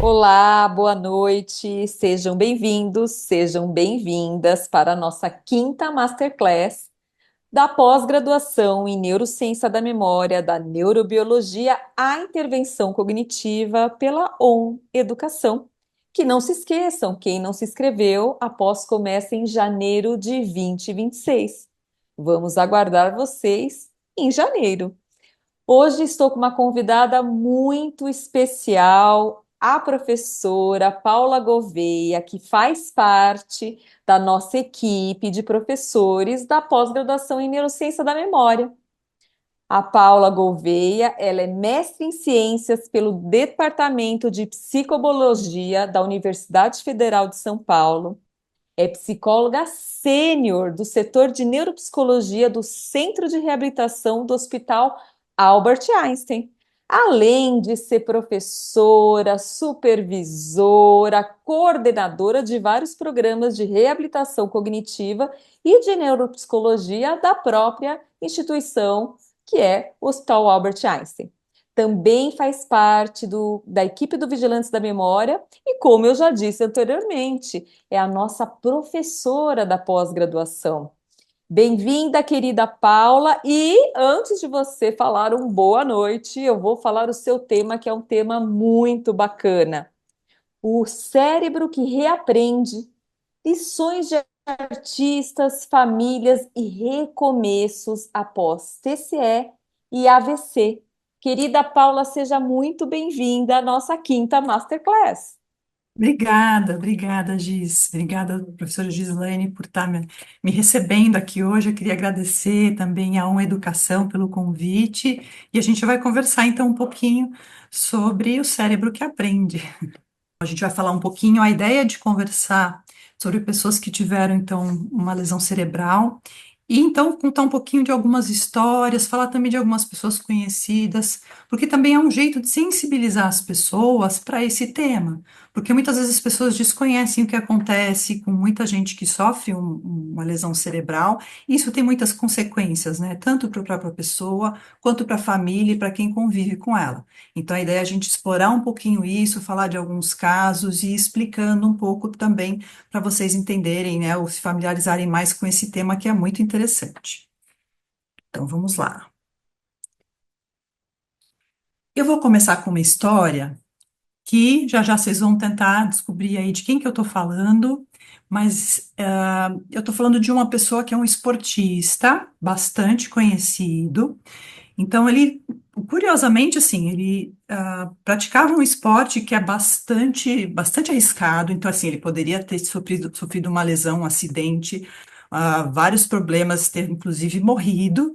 Olá, boa noite, sejam bem-vindos, sejam bem-vindas para a nossa quinta Masterclass da pós-graduação em Neurociência da Memória, da Neurobiologia à Intervenção Cognitiva pela ON Educação. Que não se esqueçam, quem não se inscreveu, a pós começa em janeiro de 2026. Vamos aguardar vocês em janeiro. Hoje estou com uma convidada muito especial, a professora Paula Gouveia, que faz parte da nossa equipe de professores da pós-graduação em Neurociência da Memória. A Paula Gouveia, ela é mestre em ciências pelo Departamento de Psicologia da Universidade Federal de São Paulo. É psicóloga sênior do setor de neuropsicologia do Centro de Reabilitação do Hospital Albert Einstein. Além de ser professora, supervisora, coordenadora de vários programas de reabilitação cognitiva e de neuropsicologia da própria instituição, que é o Hospital Albert Einstein. Também faz parte da equipe do Vigilantes da Memória e, como eu já disse anteriormente, é a nossa professora da pós-graduação. Bem-vinda, querida Paula. E antes de você falar um boa noite, eu vou falar o seu tema, que é um tema muito bacana. O cérebro que reaprende. Lições de artistas, famílias e recomeços após TCE e AVC. Querida Paula, seja muito bem-vinda à nossa quinta Masterclass. Obrigada, Giz. Obrigada, professora Gislaine, por estar me recebendo aqui hoje. Eu queria agradecer também à Educação pelo convite. E a gente vai conversar então um pouquinho sobre o cérebro que aprende. A gente vai falar um pouquinho, a ideia de conversar sobre pessoas que tiveram, então, uma lesão cerebral, e então contar um pouquinho de algumas histórias, falar também de algumas pessoas conhecidas, porque também é um jeito de sensibilizar as pessoas para esse tema, porque muitas vezes as pessoas desconhecem o que acontece com muita gente que sofre uma lesão cerebral, e isso tem muitas consequências, né, tanto para a própria pessoa, quanto para a família e para quem convive com ela. Então, a ideia é a gente explorar um pouquinho isso, falar de alguns casos e ir explicando um pouco também para vocês entenderem, né, ou se familiarizarem mais com esse tema que é muito interessante. Então, vamos lá. Eu vou começar com uma história que já já vocês vão tentar descobrir aí de quem que eu estou falando, mas eu estou falando de uma pessoa que é um esportista bastante conhecido. Então, ele, curiosamente, assim, ele praticava um esporte que é bastante arriscado. Então, assim, ele poderia ter sofrido uma lesão, um acidente, vários problemas, ter inclusive morrido,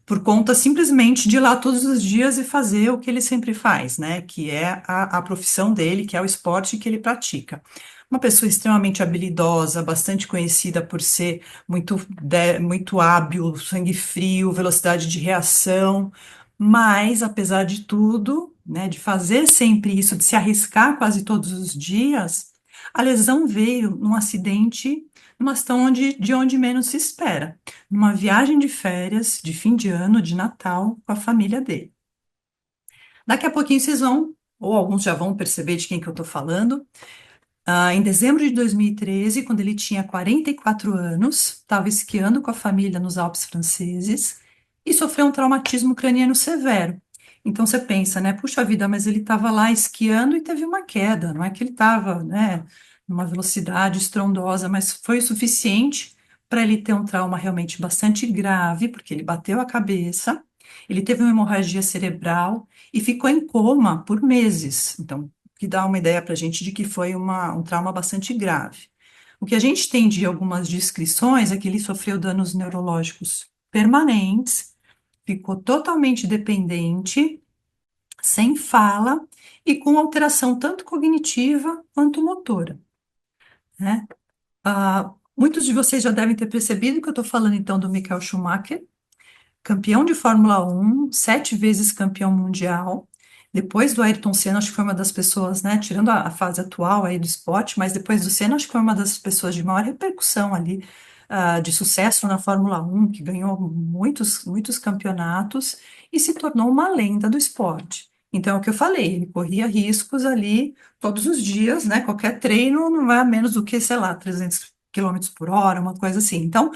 por conta simplesmente de ir lá todos os dias e fazer o que ele sempre faz, né? Que é a profissão dele, que é o esporte que ele pratica. Uma pessoa extremamente habilidosa, bastante conhecida por ser muito hábil, sangue frio, velocidade de reação, mas, apesar de tudo, né, de fazer sempre isso, de se arriscar quase todos os dias, a lesão veio num acidente, numa situação de onde menos se espera, numa viagem de férias, de fim de ano, de Natal, com a família dele. Daqui a pouquinho vocês vão, ou alguns já vão perceber de quem que eu estou falando. Em dezembro de 2013, quando ele tinha 44 anos, estava esquiando com a família nos Alpes franceses e sofreu um traumatismo craniano severo. Então você pensa, né? Puxa vida, mas ele estava lá esquiando e teve uma queda, não é que ele estava, né, numa velocidade estrondosa, mas foi o suficiente para ele ter um trauma realmente bastante grave, porque ele bateu a cabeça, ele teve uma hemorragia cerebral e ficou em coma por meses. Então, que dá uma ideia para a gente de que foi um trauma bastante grave. O que a gente tem de algumas descrições é que ele sofreu danos neurológicos permanentes, ficou totalmente dependente, sem fala e com alteração tanto cognitiva quanto motora, né? Muitos de vocês já devem ter percebido que eu estou falando então do Michael Schumacher, campeão de Fórmula 1, 7 vezes campeão mundial. Depois do Ayrton Senna, acho que foi uma das pessoas, né, tirando a fase atual aí do esporte, mas depois do Senna, acho que foi uma das pessoas de maior repercussão ali, de sucesso na Fórmula 1, que ganhou muitos campeonatos e se tornou uma lenda do esporte. Então, é o que eu falei, ele corria riscos ali todos os dias, né? Qualquer treino não vai a menos do que, sei lá, 300 quilômetros por hora, uma coisa assim. Então,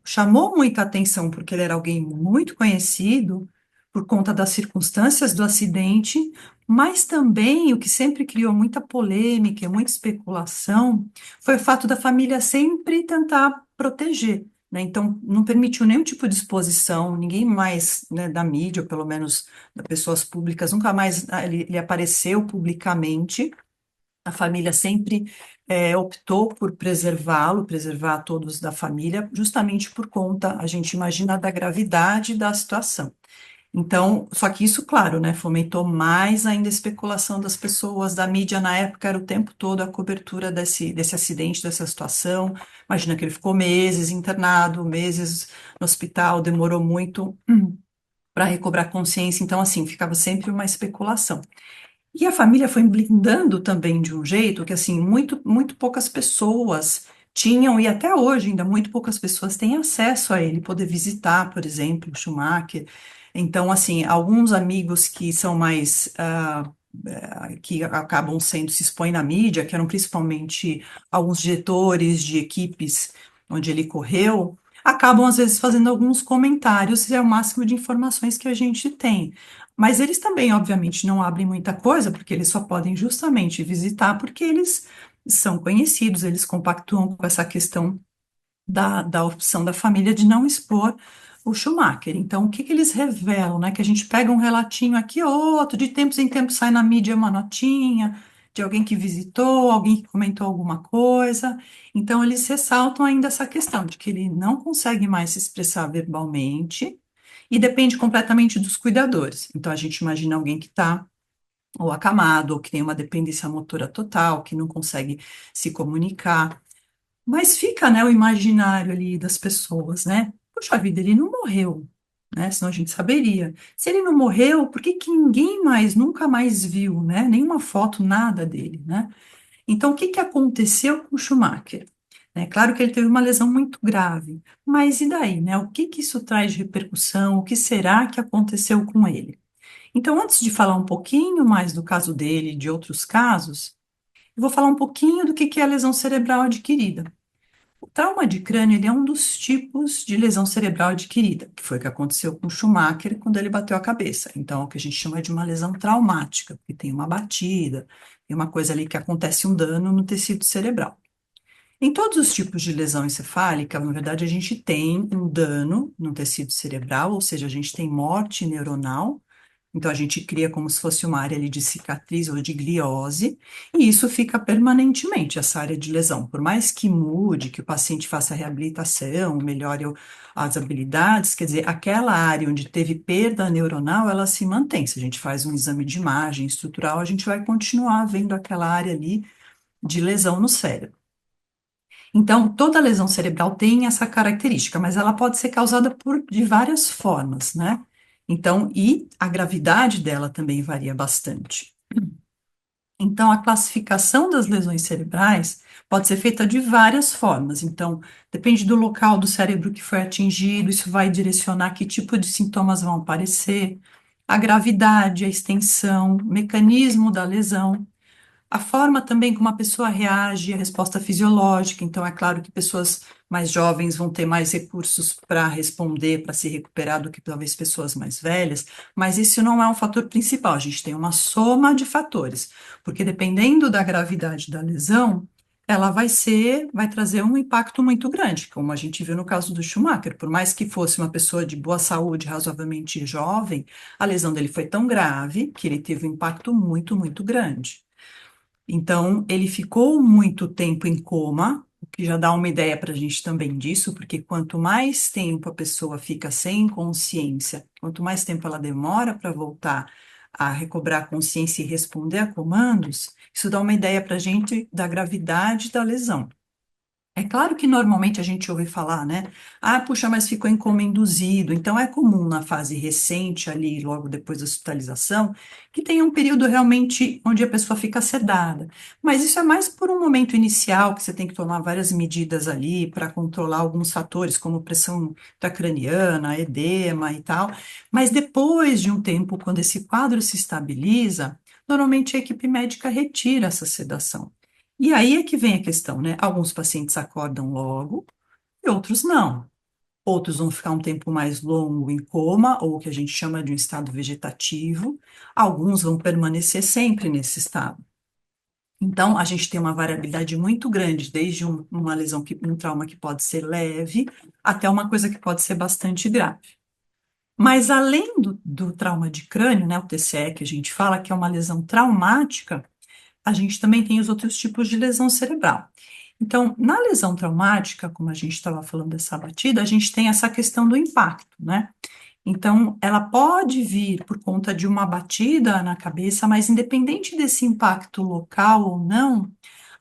chamou muita atenção porque ele era alguém muito conhecido por conta das circunstâncias do acidente, mas também o que sempre criou muita polêmica e muita especulação foi o fato da família sempre tentar proteger, né? Então, não permitiu nenhum tipo de exposição, ninguém mais, né, da mídia, ou pelo menos das pessoas públicas, nunca mais ele apareceu publicamente. A família sempre optou por preservá-lo, preservar todos da família, justamente por conta, a gente imagina, da gravidade da situação. Então, só que isso, claro, né, fomentou mais ainda a especulação das pessoas, da mídia na época, era o tempo todo a cobertura desse acidente, dessa situação. Imagina que ele ficou meses internado, meses no hospital, demorou muito para recobrar consciência, então, assim, ficava sempre uma especulação. E a família foi blindando também de um jeito que, assim, muito poucas pessoas tinham, e até hoje ainda muito poucas pessoas têm acesso a ele, poder visitar, por exemplo, o Schumacher. Então, assim, alguns amigos que são mais, que acabam sendo, se expõem na mídia, que eram principalmente alguns diretores de equipes onde ele correu, acabam às vezes fazendo alguns comentários, e é o máximo de informações que a gente tem. Mas eles também, obviamente, não abrem muita coisa, porque eles só podem justamente visitar porque eles são conhecidos, eles compactuam com essa questão da opção da família de não expor o Schumacher. Então, o que que eles revelam, né? Que a gente pega um relatinho aqui ou outro, de tempos em tempos sai na mídia uma notinha de alguém que visitou, alguém que comentou alguma coisa. Então, eles ressaltam ainda essa questão de que ele não consegue mais se expressar verbalmente e depende completamente dos cuidadores. Então, a gente imagina alguém que está ou acamado, ou que tem uma dependência motora total, que não consegue se comunicar. Mas fica, né, o imaginário ali das pessoas, né? Puxa vida, ele não morreu, né? Senão a gente saberia. Se ele não morreu, por que que ninguém mais, nunca mais viu, né? Nenhuma foto, nada dele, né? Então, o que que aconteceu com o Schumacher? É claro que ele teve uma lesão muito grave, mas e daí, né? O que que isso traz de repercussão? O que será que aconteceu com ele? Então, antes de falar um pouquinho mais do caso dele e de outros casos, eu vou falar um pouquinho do que é a lesão cerebral adquirida. O trauma de crânio, ele é um dos tipos de lesão cerebral adquirida, que foi o que aconteceu com o Schumacher quando ele bateu a cabeça. Então, é o que a gente chama de uma lesão traumática, porque tem uma batida, tem uma coisa ali que acontece um dano no tecido cerebral. Em todos os tipos de lesão encefálica, na verdade, a gente tem um dano no tecido cerebral, ou seja, a gente tem morte neuronal, então, a gente cria como se fosse uma área ali de cicatriz ou de gliose, e isso fica permanentemente, essa área de lesão. Por mais que mude, que o paciente faça reabilitação, melhore as habilidades, quer dizer, aquela área onde teve perda neuronal, ela se mantém. Se a gente faz um exame de imagem estrutural, a gente vai continuar vendo aquela área ali de lesão no cérebro. Então, toda lesão cerebral tem essa característica, mas ela pode ser causada de várias formas, né? Então, e a gravidade dela também varia bastante. Então, a classificação das lesões cerebrais pode ser feita de várias formas. Então, depende do local do cérebro que foi atingido, isso vai direcionar que tipo de sintomas vão aparecer, a gravidade, a extensão, o mecanismo da lesão. A forma também como a pessoa reage, a resposta fisiológica. Então, é claro que pessoas mais jovens vão ter mais recursos para responder, para se recuperar do que talvez pessoas mais velhas, mas isso não é um fator principal. A gente tem uma soma de fatores, porque dependendo da gravidade da lesão, ela vai trazer um impacto muito grande, como a gente viu no caso do Schumacher. Por mais que fosse uma pessoa de boa saúde, razoavelmente jovem, a lesão dele foi tão grave que ele teve um impacto muito grande. Então, ele ficou muito tempo em coma, o que já dá uma ideia para a gente também disso, porque quanto mais tempo a pessoa fica sem consciência, quanto mais tempo ela demora para voltar a recobrar a consciência e responder a comandos, isso dá uma ideia para a gente da gravidade da lesão. É claro que normalmente a gente ouve falar, né? Ah, puxa, mas ficou em coma induzido. Então é comum na fase recente ali, logo depois da hospitalização, que tenha um período realmente onde a pessoa fica sedada. Mas isso é mais por um momento inicial, que você tem que tomar várias medidas ali para controlar alguns fatores, como pressão intracraniana, edema e tal. Mas depois de um tempo, quando esse quadro se estabiliza, normalmente a equipe médica retira essa sedação. E aí é que vem a questão, né? Alguns pacientes acordam logo e outros não. Outros vão ficar um tempo mais longo em coma, ou o que a gente chama de um estado vegetativo. Alguns vão permanecer sempre nesse estado. Então, a gente tem uma variabilidade muito grande, desde uma lesão, um trauma que pode ser leve, até uma coisa que pode ser bastante grave. Mas além do trauma de crânio, né, o TCE, que a gente fala que é uma lesão traumática, a gente também tem os outros tipos de lesão cerebral. Então, na lesão traumática, como a gente estava falando dessa batida, a gente tem essa questão do impacto, né? Então, ela pode vir por conta de uma batida na cabeça, mas independente desse impacto local ou não,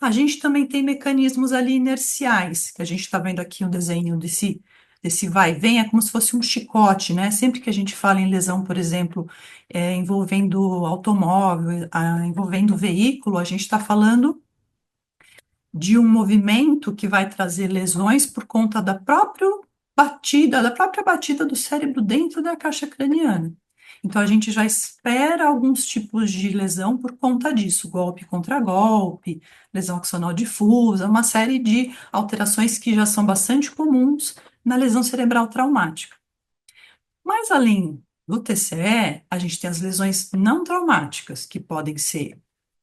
a gente também tem mecanismos ali inerciais, que a gente está vendo aqui um desenho desse vai e vem, é como se fosse um chicote, né? Sempre que a gente fala em lesão, por exemplo, envolvendo automóvel, envolvendo veículo, a gente está falando de um movimento que vai trazer lesões por conta da própria batida do cérebro dentro da caixa craniana. Então, a gente já espera alguns tipos de lesão por conta disso, golpe contra golpe, lesão axonal difusa, uma série de alterações que já são bastante comuns na lesão cerebral traumática. Mas além do TCE, a gente tem as lesões não traumáticas, que podem ser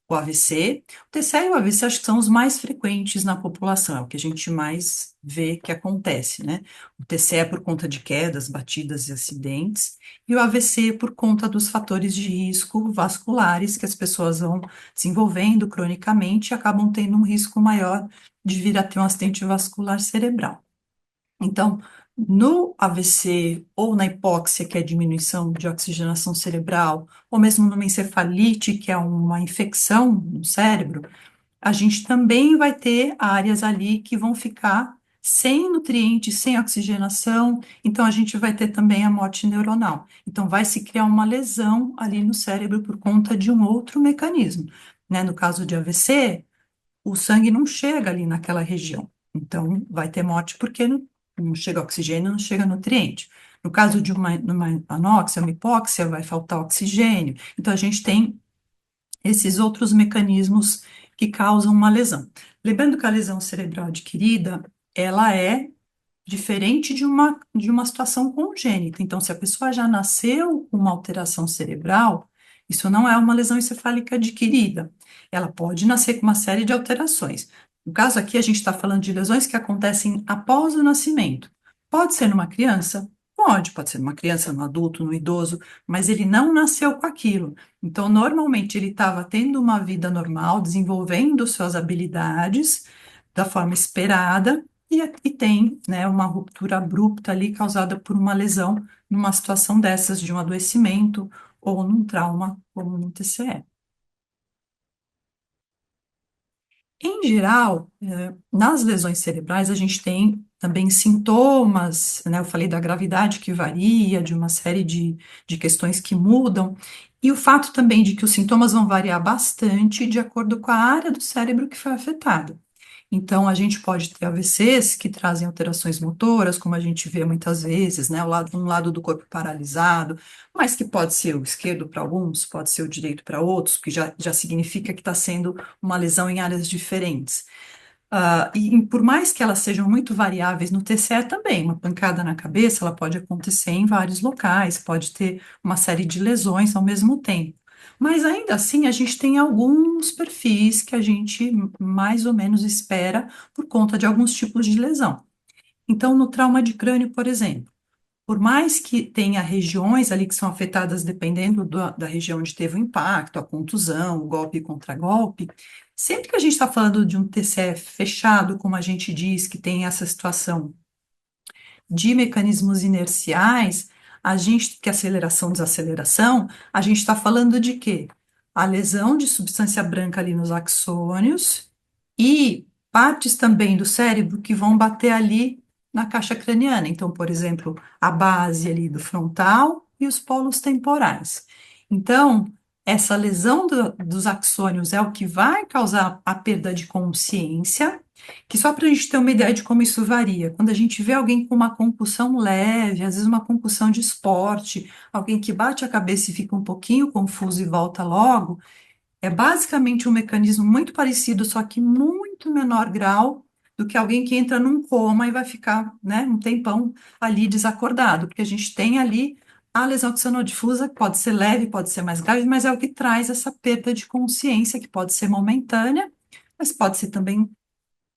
o AVC. O TCE e o AVC acho que são os mais frequentes na população, é o que a gente mais vê que acontece, né? O TCE é por conta de quedas, batidas e acidentes, e o AVC por conta dos fatores de risco vasculares que as pessoas vão desenvolvendo cronicamente e acabam tendo um risco maior de vir a ter um acidente vascular cerebral. Então, no AVC ou na hipóxia, que é a diminuição de oxigenação cerebral, ou mesmo numa encefalite, que é uma infecção no cérebro, a gente também vai ter áreas ali que vão ficar sem nutrientes, sem oxigenação, então a gente vai ter também a morte neuronal. Então, vai se criar uma lesão ali no cérebro por conta de um outro mecanismo, né? No caso de AVC, o sangue não chega ali naquela região. Então, vai ter morte porque não chega oxigênio, não chega nutriente. No caso de uma anóxia, uma hipóxia, vai faltar oxigênio. Então, a gente tem esses outros mecanismos que causam uma lesão. Lembrando que a lesão cerebral adquirida, ela é diferente de uma situação congênita. Então, se a pessoa já nasceu com uma alteração cerebral, isso não é uma lesão encefálica adquirida. Ela pode nascer com uma série de alterações. No caso aqui, a gente está falando de lesões que acontecem após o nascimento. Pode ser numa criança? Pode ser numa criança, num adulto, num idoso, mas ele não nasceu com aquilo. Então, normalmente, ele estava tendo uma vida normal, desenvolvendo suas habilidades da forma esperada, e tem, né, uma ruptura abrupta ali causada por uma lesão numa situação dessas, de um adoecimento ou num trauma, como no TCE. Em geral, nas lesões cerebrais, a gente tem também sintomas, né? Eu falei da gravidade que varia, de uma série de questões que mudam, e o fato também de que os sintomas vão variar bastante de acordo com a área do cérebro que foi afetada. Então, a gente pode ter AVCs que trazem alterações motoras, como a gente vê muitas vezes, né? Um lado do corpo paralisado, mas que pode ser o esquerdo para alguns, pode ser o direito para outros, que já significa que está sendo uma lesão em áreas diferentes. E por mais que elas sejam muito variáveis no TCE também, uma pancada na cabeça, ela pode acontecer em vários locais, pode ter uma série de lesões ao mesmo tempo. Mas ainda assim, a gente tem alguns perfis que a gente mais ou menos espera por conta de alguns tipos de lesão. Então, no trauma de crânio, por exemplo, por mais que tenha regiões ali que são afetadas dependendo da região onde teve o impacto, a contusão, o golpe contra golpe, sempre que a gente está falando de um TCF fechado, como a gente diz, que tem essa situação de mecanismos inerciais, a gente, que é aceleração, desaceleração, a gente está falando de quê? A lesão de substância branca ali nos axônios e partes também do cérebro que vão bater ali na caixa craniana. Então, por exemplo, a base ali do frontal e os polos temporais. Então, essa lesão dos axônios é o que vai causar a perda de consciência, que só para a gente ter uma ideia de como isso varia. Quando a gente vê alguém com uma concussão leve, às vezes uma concussão de esporte, alguém que bate a cabeça e fica um pouquinho confuso e volta logo, é basicamente um mecanismo muito parecido, só que muito menor grau do que alguém que entra num coma e vai ficar, né, um tempão ali desacordado, porque a gente tem ali a lesão axonodifusa, que pode ser leve, pode ser mais grave, mas é o que traz essa perda de consciência, que pode ser momentânea, mas pode ser também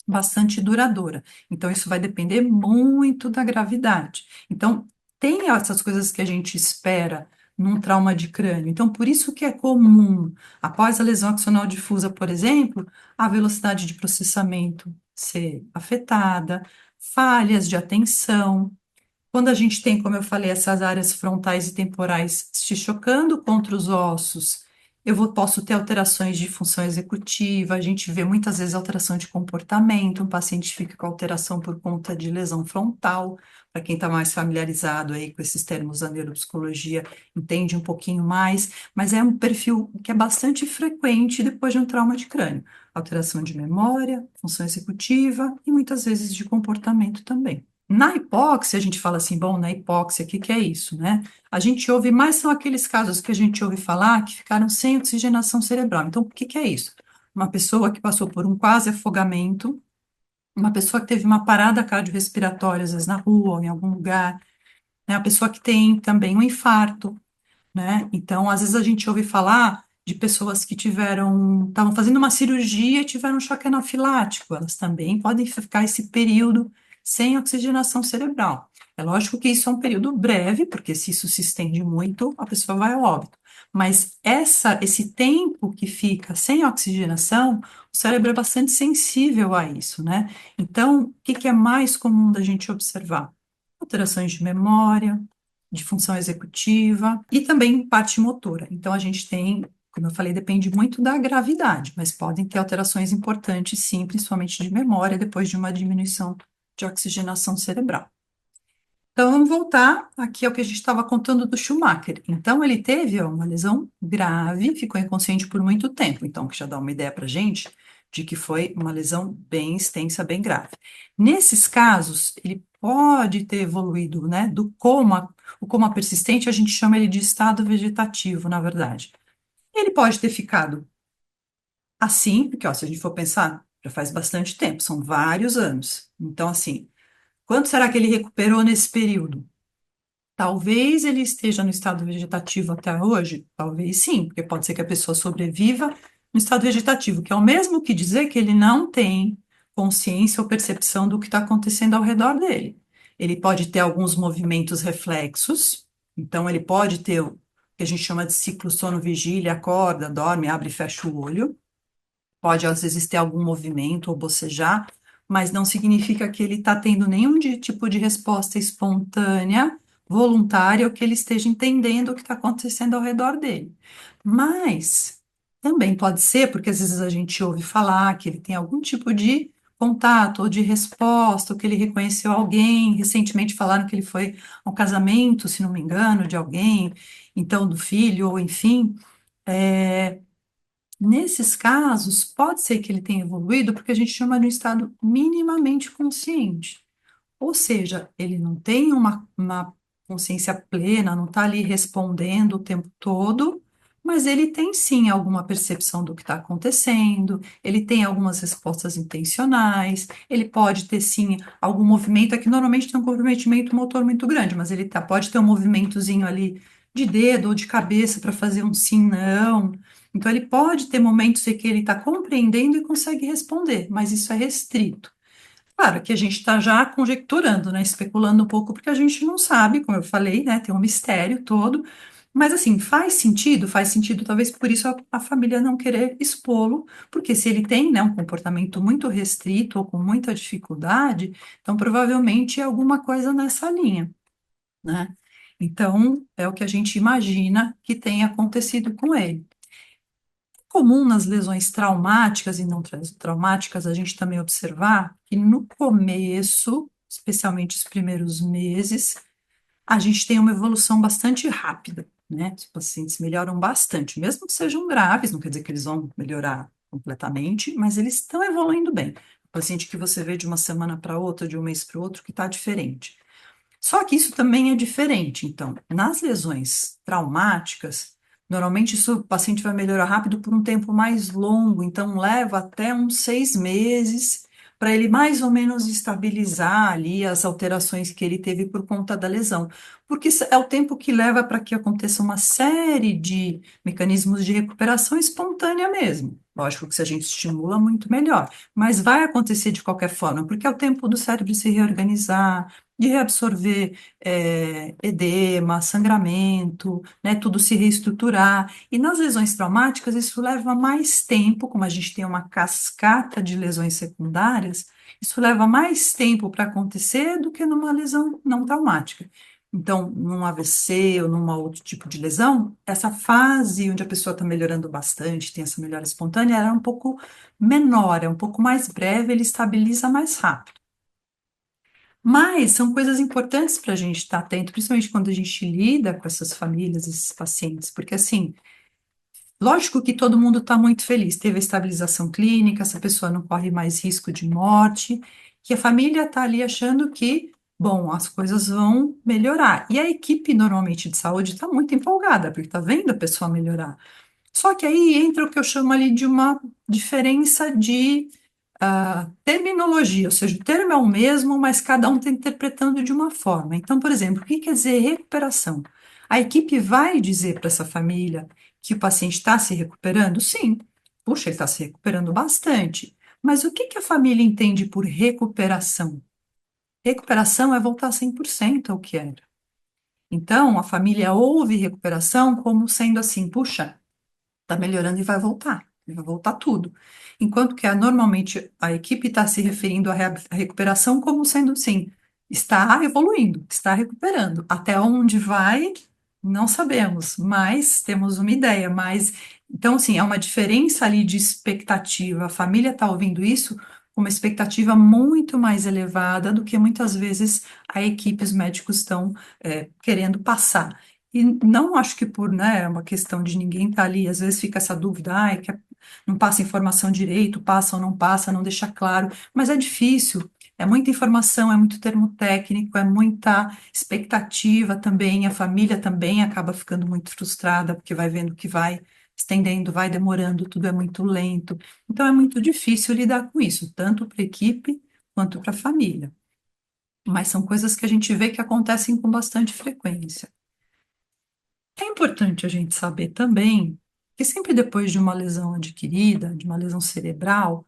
bastante duradoura. Então, isso vai depender muito da gravidade. Então, tem essas coisas que a gente espera num trauma de crânio. Então, por isso que é comum, após a lesão axonal difusa, por exemplo, a velocidade de processamento ser afetada, falhas de atenção, quando a gente tem, como eu falei, essas áreas frontais e temporais se chocando contra os ossos, posso ter alterações de função executiva, a gente vê muitas vezes alteração de comportamento, um paciente fica com alteração por conta de lesão frontal, para quem está mais familiarizado aí com esses termos da neuropsicologia, entende um pouquinho mais, mas é um perfil que é bastante frequente depois de um trauma de crânio. Alteração de memória, função executiva e muitas vezes de comportamento também. Na hipóxia, a gente fala assim, bom, na hipóxia, o que que é isso, né? A gente ouve mais são aqueles casos que a gente ouve falar que ficaram sem oxigenação cerebral. Então, o que que é isso? Uma pessoa que passou por um quase afogamento, uma pessoa que teve uma parada cardiorrespiratória, às vezes na rua ou em algum lugar, né? A pessoa que tem também um infarto, né? Então, às vezes a gente ouve falar de pessoas que estavam fazendo uma cirurgia e tiveram um choque anafilático. Elas também podem ficar esse período sem oxigenação cerebral. É lógico que isso é um período breve, porque se isso se estende muito, a pessoa vai ao óbito. Mas esse tempo que fica sem oxigenação, o cérebro é bastante sensível a isso, né? Então, o que que é mais comum da gente observar? Alterações de memória, de função executiva e também parte motora. Então, a gente tem, como eu falei, depende muito da gravidade, mas podem ter alterações importantes, sim, principalmente de memória, depois de uma diminuição de oxigenação cerebral. Então, vamos voltar aqui ao que a gente estava contando do Schumacher. Então, ele teve ó, uma lesão grave, ficou inconsciente por muito tempo. Então, que já dá uma ideia para a gente de que foi uma lesão bem extensa, bem grave. Nesses casos, ele pode ter evoluído, né, do coma, o coma persistente, a gente chama ele de estado vegetativo, na verdade. Ele pode ter ficado assim, porque, ó, se a gente for pensar, já faz bastante tempo, são vários anos. Então, assim, quanto será que ele recuperou nesse período? Talvez ele esteja no estado vegetativo até hoje, talvez sim, porque pode ser que a pessoa sobreviva no estado vegetativo, que é o mesmo que dizer que ele não tem consciência ou percepção do que está acontecendo ao redor dele. Ele pode ter alguns movimentos reflexos, então ele pode ter o que a gente chama de ciclo sono-vigília, acorda, dorme, abre e fecha o olho, pode às vezes ter algum movimento ou bocejar, mas não significa que ele está tendo nenhum tipo de resposta espontânea, voluntária, ou que ele esteja entendendo o que está acontecendo ao redor dele. Mas também pode ser, porque às vezes a gente ouve falar que ele tem algum tipo de contato ou de resposta, ou que ele reconheceu alguém. Recentemente falaram que ele foi ao casamento, se não me engano, de alguém, então do filho, ou enfim. É, Nesses casos, pode ser que ele tenha evoluído porque a gente chama de um estado minimamente consciente. Ou seja, ele não tem uma consciência plena, não está ali respondendo o tempo todo, mas ele tem sim alguma percepção do que está acontecendo, ele tem algumas respostas intencionais, ele pode ter sim algum movimento, é que normalmente tem um comprometimento motor muito grande, mas ele pode ter um movimentozinho ali de dedo ou de cabeça para fazer um sim, não. Então, ele pode ter momentos em que ele está compreendendo e consegue responder, mas isso é restrito. Claro que a gente está já conjecturando, né, especulando um pouco, porque a gente não sabe, como eu falei, né, tem um mistério todo, mas assim, faz sentido, talvez por isso a família não querer expô-lo, porque se ele tem, né, um comportamento muito restrito ou com muita dificuldade, então provavelmente é alguma coisa nessa linha, né? Então, é o que a gente imagina que tenha acontecido com ele. comum nas lesões traumáticas e não traumáticas a gente também observar que no começo, especialmente os primeiros meses, a gente tem uma evolução bastante rápida, né? Os pacientes melhoram bastante, mesmo que sejam graves, não quer dizer que eles vão melhorar completamente, mas eles estão evoluindo bem. O paciente que você vê de uma semana para outra, de um mês para o outro, que está diferente. Só que isso também é diferente. Então, nas lesões traumáticas, normalmente isso, o paciente vai melhorar rápido por um tempo mais longo, então leva até uns 6 meses para ele mais ou menos estabilizar ali as alterações que ele teve por conta da lesão. Porque isso é o tempo que leva para que aconteça uma série de mecanismos de recuperação espontânea mesmo. Lógico que se a gente estimula, muito melhor. Mas vai acontecer de qualquer forma, porque é o tempo do cérebro se reorganizar, de reabsorver edema, sangramento, né, tudo se reestruturar. E nas lesões traumáticas, isso leva mais tempo, como a gente tem uma cascata de lesões secundárias, isso leva mais tempo para acontecer do que numa lesão não traumática. Então, num AVC ou num outro tipo de lesão, essa fase onde a pessoa está melhorando bastante, tem essa melhora espontânea, ela é um pouco menor, é um pouco mais breve, ele estabiliza mais rápido. Mas são coisas importantes para a gente estar atento, principalmente quando a gente lida com essas famílias, esses pacientes, porque assim, lógico que todo mundo está muito feliz, teve a estabilização clínica, essa pessoa não corre mais risco de morte, que a família está ali achando que, bom, as coisas vão melhorar. E a equipe normalmente de saúde está muito empolgada, porque está vendo a pessoa melhorar. Só que aí entra o que eu chamo ali de uma diferença de terminologia, ou seja, o termo é o mesmo, mas cada um está interpretando de uma forma. Então, por exemplo, o que quer dizer recuperação? A equipe vai dizer para essa família que o paciente está se recuperando? Sim. Puxa, ele está se recuperando bastante. Mas o que que a família entende por recuperação? Recuperação é voltar 100% ao que era. Então, a família ouve recuperação como sendo assim, puxa, está melhorando e vai voltar tudo. Enquanto que normalmente a equipe está se referindo à recuperação como sendo assim, está evoluindo, está recuperando. Até onde vai, não sabemos, mas temos uma ideia. Mas então, assim, é uma diferença ali de expectativa. A família está ouvindo isso com uma expectativa muito mais elevada do que muitas vezes a equipe, os médicos estão querendo passar. E não acho que por, né, é uma questão de ninguém estar ali, às vezes fica essa dúvida, ai, não passa informação direito, passa ou não passa, não deixa claro, mas é difícil, é muita informação, é muito termo técnico, é muita expectativa também, a família também acaba ficando muito frustrada, porque vai vendo que vai estendendo, vai demorando, tudo é muito lento, então é muito difícil lidar com isso, tanto para a equipe quanto para a família. Mas são coisas que a gente vê que acontecem com bastante frequência. É importante a gente saber também que sempre depois de uma lesão adquirida, de uma lesão cerebral,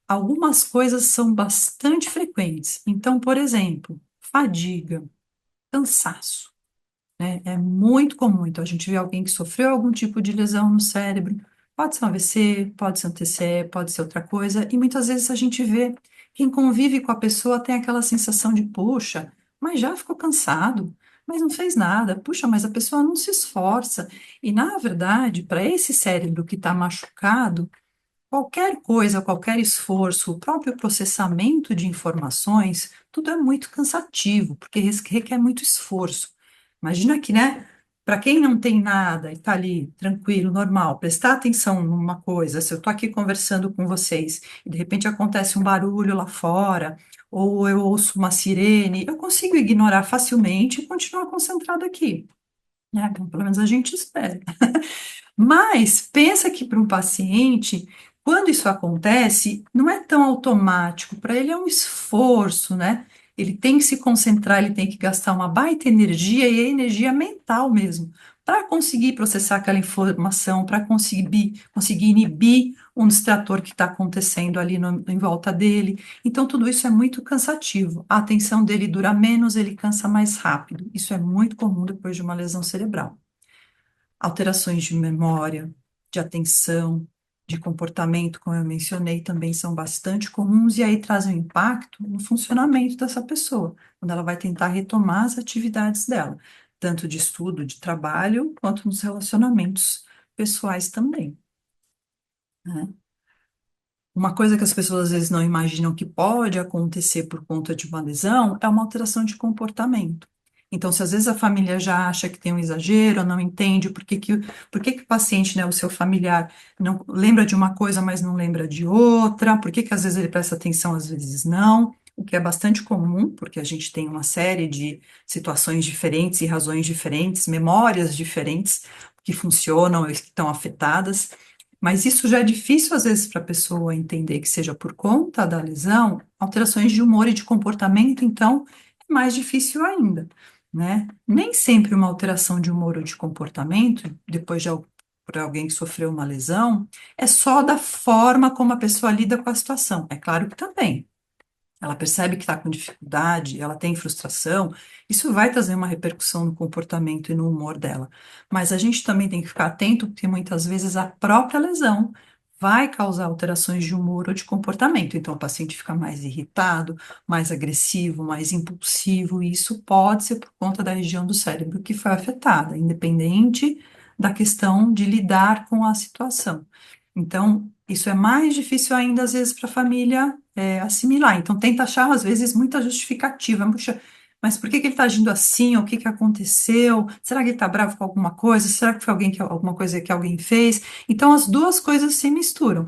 algumas coisas são bastante frequentes. Então, por exemplo, fadiga, cansaço, né? É muito comum. Então, a gente vê alguém que sofreu algum tipo de lesão no cérebro, pode ser um AVC, pode ser um TCE, pode ser outra coisa, e muitas vezes a gente vê quem convive com a pessoa tem aquela sensação de, puxa, mas já ficou cansado, mas não fez nada, puxa, mas a pessoa não se esforça. E, na verdade, para esse cérebro que está machucado, qualquer coisa, qualquer esforço, o próprio processamento de informações, tudo é muito cansativo, porque requer muito esforço. Imagina que, né, para quem não tem nada e está ali tranquilo, normal, prestar atenção numa coisa, se eu estou aqui conversando com vocês e de repente acontece um barulho lá fora, ou eu ouço uma sirene, eu consigo ignorar facilmente e continuar concentrado aqui, né? Então, pelo menos a gente espera. Mas pensa que para um paciente, quando isso acontece, não é tão automático, para ele é um esforço, né? Ele tem que se concentrar, ele tem que gastar uma baita energia e é energia mental mesmo, para conseguir processar aquela informação, para conseguir inibir um distrator que está acontecendo ali em volta dele. Então, tudo isso é muito cansativo. A atenção dele dura menos, ele cansa mais rápido. Isso é muito comum depois de uma lesão cerebral. Alterações de memória, de atenção, de comportamento, como eu mencionei, também são bastante comuns e aí trazem um impacto no funcionamento dessa pessoa, quando ela vai tentar retomar as atividades dela, tanto de estudo, de trabalho, quanto nos relacionamentos pessoais também. né? Uma coisa que as pessoas às vezes não imaginam que pode acontecer por conta de uma lesão é uma alteração de comportamento. Então, se às vezes a família já acha que tem um exagero, não entende por que que o paciente, né, o seu familiar, não lembra de uma coisa, mas não lembra de outra, por que que às vezes ele presta atenção, às vezes não, o que é bastante comum, porque a gente tem uma série de situações diferentes e razões diferentes, memórias diferentes que funcionam e que estão afetadas. Mas isso já é difícil, às vezes, para a pessoa entender que seja por conta da lesão, alterações de humor e de comportamento, então, é mais difícil ainda, né? Nem sempre uma alteração de humor ou de comportamento, depois de por alguém que sofreu uma lesão, é só da forma como a pessoa lida com a situação. É claro que também. Ela percebe que está com dificuldade, ela tem frustração, isso vai trazer uma repercussão no comportamento e no humor dela. Mas a gente também tem que ficar atento, porque muitas vezes a própria lesão vai causar alterações de humor ou de comportamento. Então, o paciente fica mais irritado, mais agressivo, mais impulsivo, e isso pode ser por conta da região do cérebro que foi afetada, independente da questão de lidar com a situação. Então, isso é mais difícil ainda, às vezes, para a família assimilar. Então, tenta achar, às vezes, muita justificativa. Puxa, mas por que que ele está agindo assim? O que que aconteceu? Será que ele está bravo com alguma coisa? Será que foi alguma coisa que alguém fez? Então, as duas coisas se misturam,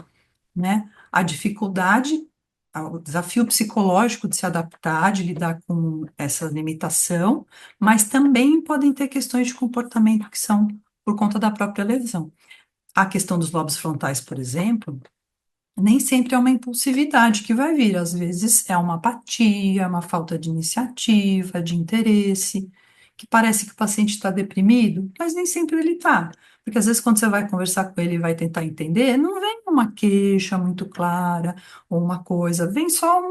né? A dificuldade, o desafio psicológico de se adaptar, de lidar com essa limitação, mas também podem ter questões de comportamento que são por conta da própria lesão. A questão dos lobos frontais, por exemplo, nem sempre é uma impulsividade que vai vir, às vezes é uma apatia, uma falta de iniciativa, de interesse, que parece que o paciente está deprimido, mas nem sempre ele está. Porque às vezes, quando você vai conversar com ele e vai tentar entender, não vem uma queixa muito clara ou uma coisa, vem só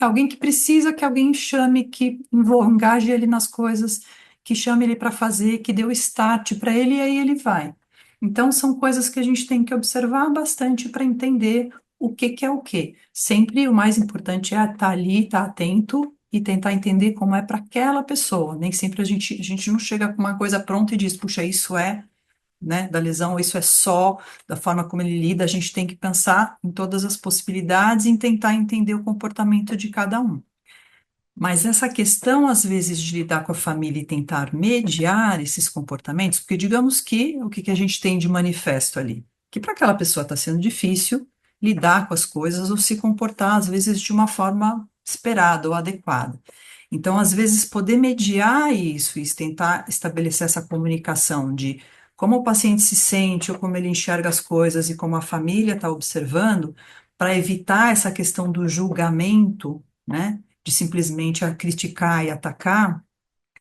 alguém que precisa que alguém chame, que engaje ele nas coisas, que chame ele para fazer, que dê o start para ele e aí ele vai. Então, são coisas que a gente tem que observar bastante para entender o que que é o quê. Sempre o mais importante é estar ali, estar atento e tentar entender como é para aquela pessoa. Nem sempre a gente não chega com uma coisa pronta e diz, puxa, isso é, né, da lesão, ou isso é só da forma como ele lida. A gente tem que pensar em todas as possibilidades e tentar entender o comportamento de cada um. Mas essa questão, às vezes, de lidar com a família e tentar mediar esses comportamentos, porque digamos que o que que a gente tem de manifesto ali? Que para aquela pessoa está sendo difícil lidar com as coisas ou se comportar, às vezes, de uma forma esperada ou adequada. Então, às vezes, poder mediar isso e tentar estabelecer essa comunicação de como o paciente se sente ou como ele enxerga as coisas e como a família está observando, para evitar essa questão do julgamento, né? De simplesmente a criticar e atacar,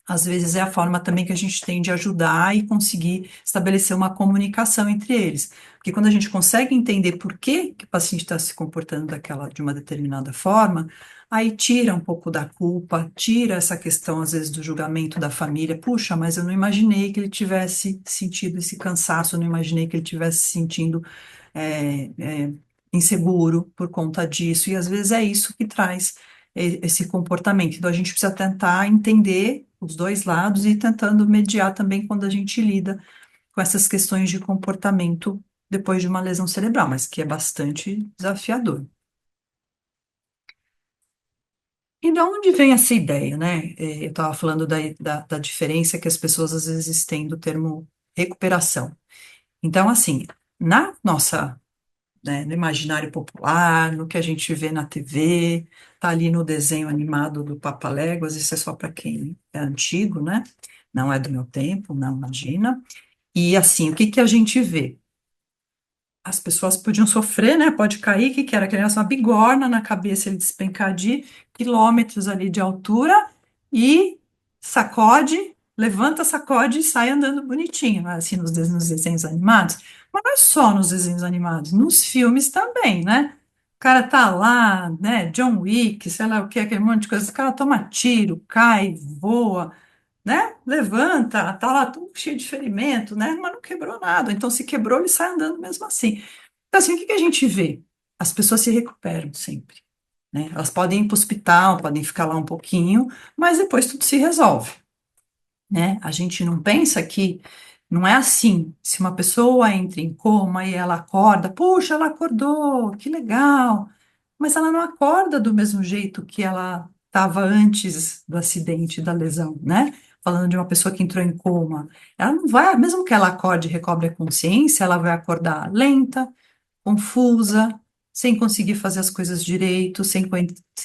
às vezes é a forma também que a gente tem de ajudar e conseguir estabelecer uma comunicação entre eles. Porque quando a gente consegue entender por que que o paciente está se comportando de uma determinada forma, aí tira um pouco da culpa, tira essa questão, às vezes, do julgamento da família. Puxa, mas eu não imaginei que ele tivesse sentido esse cansaço, eu não imaginei que ele tivesse se sentindo é, é, inseguro por conta disso. E às vezes é isso que traz esse comportamento. Então, a gente precisa tentar entender os dois lados e ir tentando mediar também quando a gente lida com essas questões de comportamento depois de uma lesão cerebral, mas que é bastante desafiador. E de onde vem essa ideia, né? Eu estava falando da diferença que as pessoas às vezes têm do termo recuperação. Então, assim, na nossa, né, no imaginário popular, no que a gente vê na TV, tá ali no desenho animado do Papaléguas, isso é só para quem é antigo, né? Não é do meu tempo, não imagina. E assim, o que que a gente vê? As pessoas podiam sofrer, né? Pode cair, que era criança, uma bigorna na cabeça, ele despencar de quilômetros ali de altura e sacode, levanta, sacode e sai andando bonitinho, assim, nos desenhos animados. Mas não é só nos desenhos animados, nos filmes também, né? O cara tá lá, né? John Wick, sei lá o que, aquele monte de coisa. O cara toma tiro, cai, voa, né? Levanta, tá lá tudo cheio de ferimento, né? Mas não quebrou nada. Então, se quebrou, ele sai andando mesmo assim. Então, assim, o que que a gente vê? As pessoas se recuperam sempre, né? Elas podem ir para o hospital, podem ficar lá um pouquinho, mas depois tudo se resolve, né? A gente não pensa que Não é assim. Se uma pessoa entra em coma e ela acorda, puxa, ela acordou, que legal. Mas ela não acorda do mesmo jeito que ela estava antes do acidente, da lesão, né? Falando de uma pessoa que entrou em coma. Ela não vai, mesmo que ela acorde e recobre a consciência, ela vai acordar lenta, confusa, sem conseguir fazer as coisas direito, sem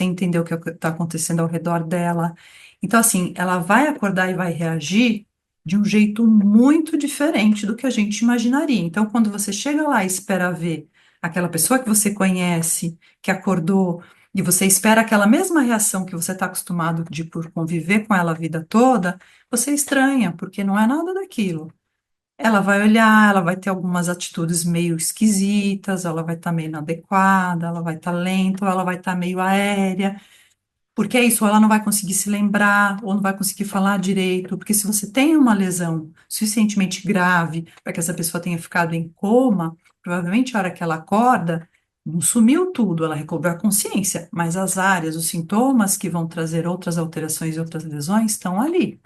entender o que está acontecendo ao redor dela. Então, assim, ela vai acordar e vai reagir de um jeito muito diferente do que a gente imaginaria. Então, quando você chega lá e espera ver aquela pessoa que você conhece, que acordou, e você espera aquela mesma reação que você está acostumado de por conviver com ela a vida toda, você estranha, porque não é nada daquilo. Ela vai olhar, ela vai ter algumas atitudes meio esquisitas, ela vai estar meio inadequada, ela vai estar lenta, ou ela vai estar meio aérea, porque é isso, ou ela não vai conseguir se lembrar, ou não vai conseguir falar direito, porque se você tem uma lesão suficientemente grave para que essa pessoa tenha ficado em coma, provavelmente a hora que ela acorda, não sumiu tudo, ela recobrou a consciência, mas as áreas, os sintomas que vão trazer outras alterações e outras lesões estão ali.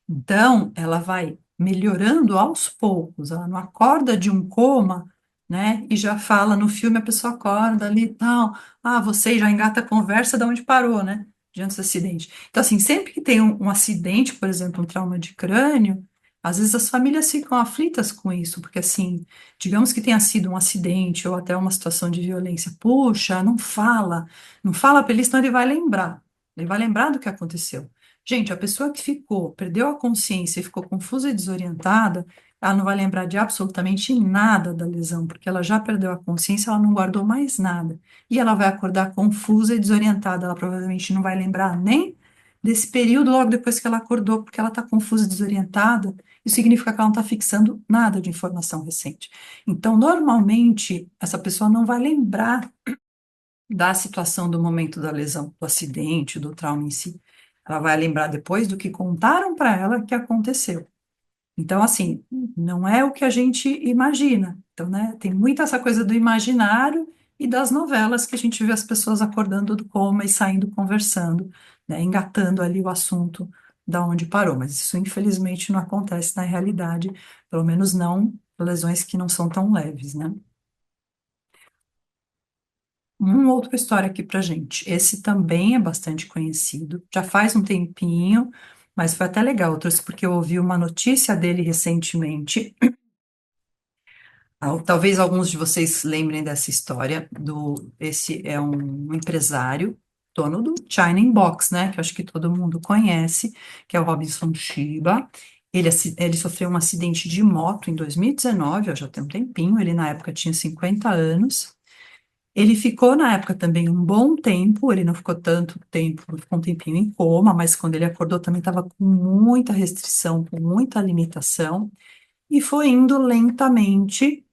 Então, ela vai melhorando aos poucos, ela não acorda de um coma, né? E já fala no filme, a pessoa acorda ali e tal. Ah, você já engata a conversa de onde parou, né? Diante do acidente. Então, assim, sempre que tem um acidente, por exemplo, um trauma de crânio, às vezes as famílias ficam aflitas com isso, porque, assim, digamos que tenha sido um acidente ou até uma situação de violência. Puxa, não fala para ele, senão ele vai lembrar. Ele vai lembrar do que aconteceu. Gente, a pessoa que ficou, perdeu a consciência e ficou confusa e desorientada, ela não vai lembrar de absolutamente nada da lesão, porque ela já perdeu a consciência, ela não guardou mais nada. E ela vai acordar confusa e desorientada, ela provavelmente não vai lembrar nem desse período logo depois que ela acordou, porque ela está confusa e desorientada. Isso significa que ela não está fixando nada de informação recente. Então, normalmente, essa pessoa não vai lembrar da situação do momento da lesão, do acidente, do trauma em si. Ela vai lembrar depois do que contaram para ela que aconteceu. Então, assim, não é o que a gente imagina. Então, né, tem muita essa coisa do imaginário e das novelas que a gente vê as pessoas acordando do coma e saindo conversando, né, engatando ali o assunto da onde parou. Mas isso, infelizmente, não acontece na realidade, pelo menos não lesões que não são tão leves, né? Uma outra história aqui pra gente. Esse também é bastante conhecido, já faz um tempinho, mas foi até legal. Eu trouxe porque eu ouvi uma notícia dele recentemente. Talvez alguns de vocês lembrem dessa história. Esse é um empresário, dono do China Box, né? Que eu acho que todo mundo conhece, que é o Robinson Chiba. Ele sofreu um acidente de moto em 2019, ó, já tem um tempinho. Ele, na época, tinha 50 anos. Ele ficou na época também um bom tempo, ele não ficou tanto tempo, ficou um tempinho em coma, mas quando ele acordou também estava com muita restrição, com muita limitação, e foi indo lentamente,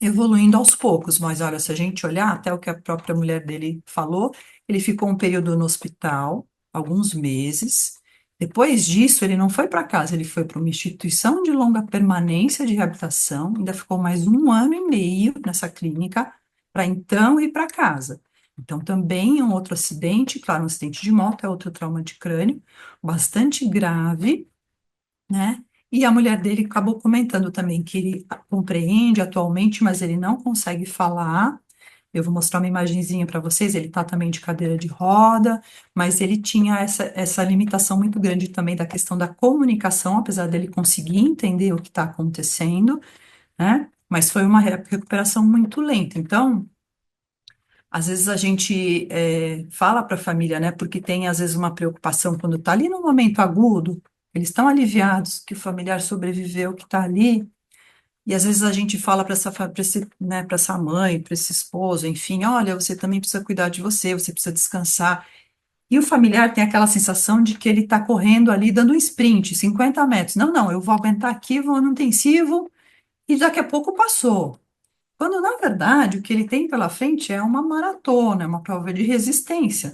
evoluindo aos poucos. Mas olha, se a gente olhar até o que a própria mulher dele falou, ele ficou um período no hospital, alguns meses. Depois disso, ele não foi para casa, ele foi para uma instituição de longa permanência de reabilitação, ainda ficou mais um ano e meio nessa clínica, para então ir para casa. Então, também um outro acidente, claro, um acidente de moto, é outro trauma de crânio, bastante grave, né? E a mulher dele acabou comentando também que ele compreende atualmente, mas ele não consegue falar. Eu vou mostrar uma imagenzinha para vocês. Ele está também de cadeira de roda, mas ele tinha essa limitação muito grande também da questão da comunicação, apesar dele conseguir entender o que está acontecendo, né? Mas foi uma recuperação muito lenta. Então, às vezes a gente fala para a família, né? Porque tem às vezes uma preocupação quando está ali no momento agudo, eles estão aliviados que o familiar sobreviveu, que está ali, e às vezes a gente fala para essa, né, para essa mãe, para esse esposo, enfim, olha, você também precisa cuidar de você, você precisa descansar. E o familiar tem aquela sensação de que ele está correndo ali, dando um sprint, 50 metros. Não, não, eu vou aguentar aqui, vou no intensivo, e daqui a pouco passou. Quando, na verdade, o que ele tem pela frente é uma maratona, é uma prova de resistência.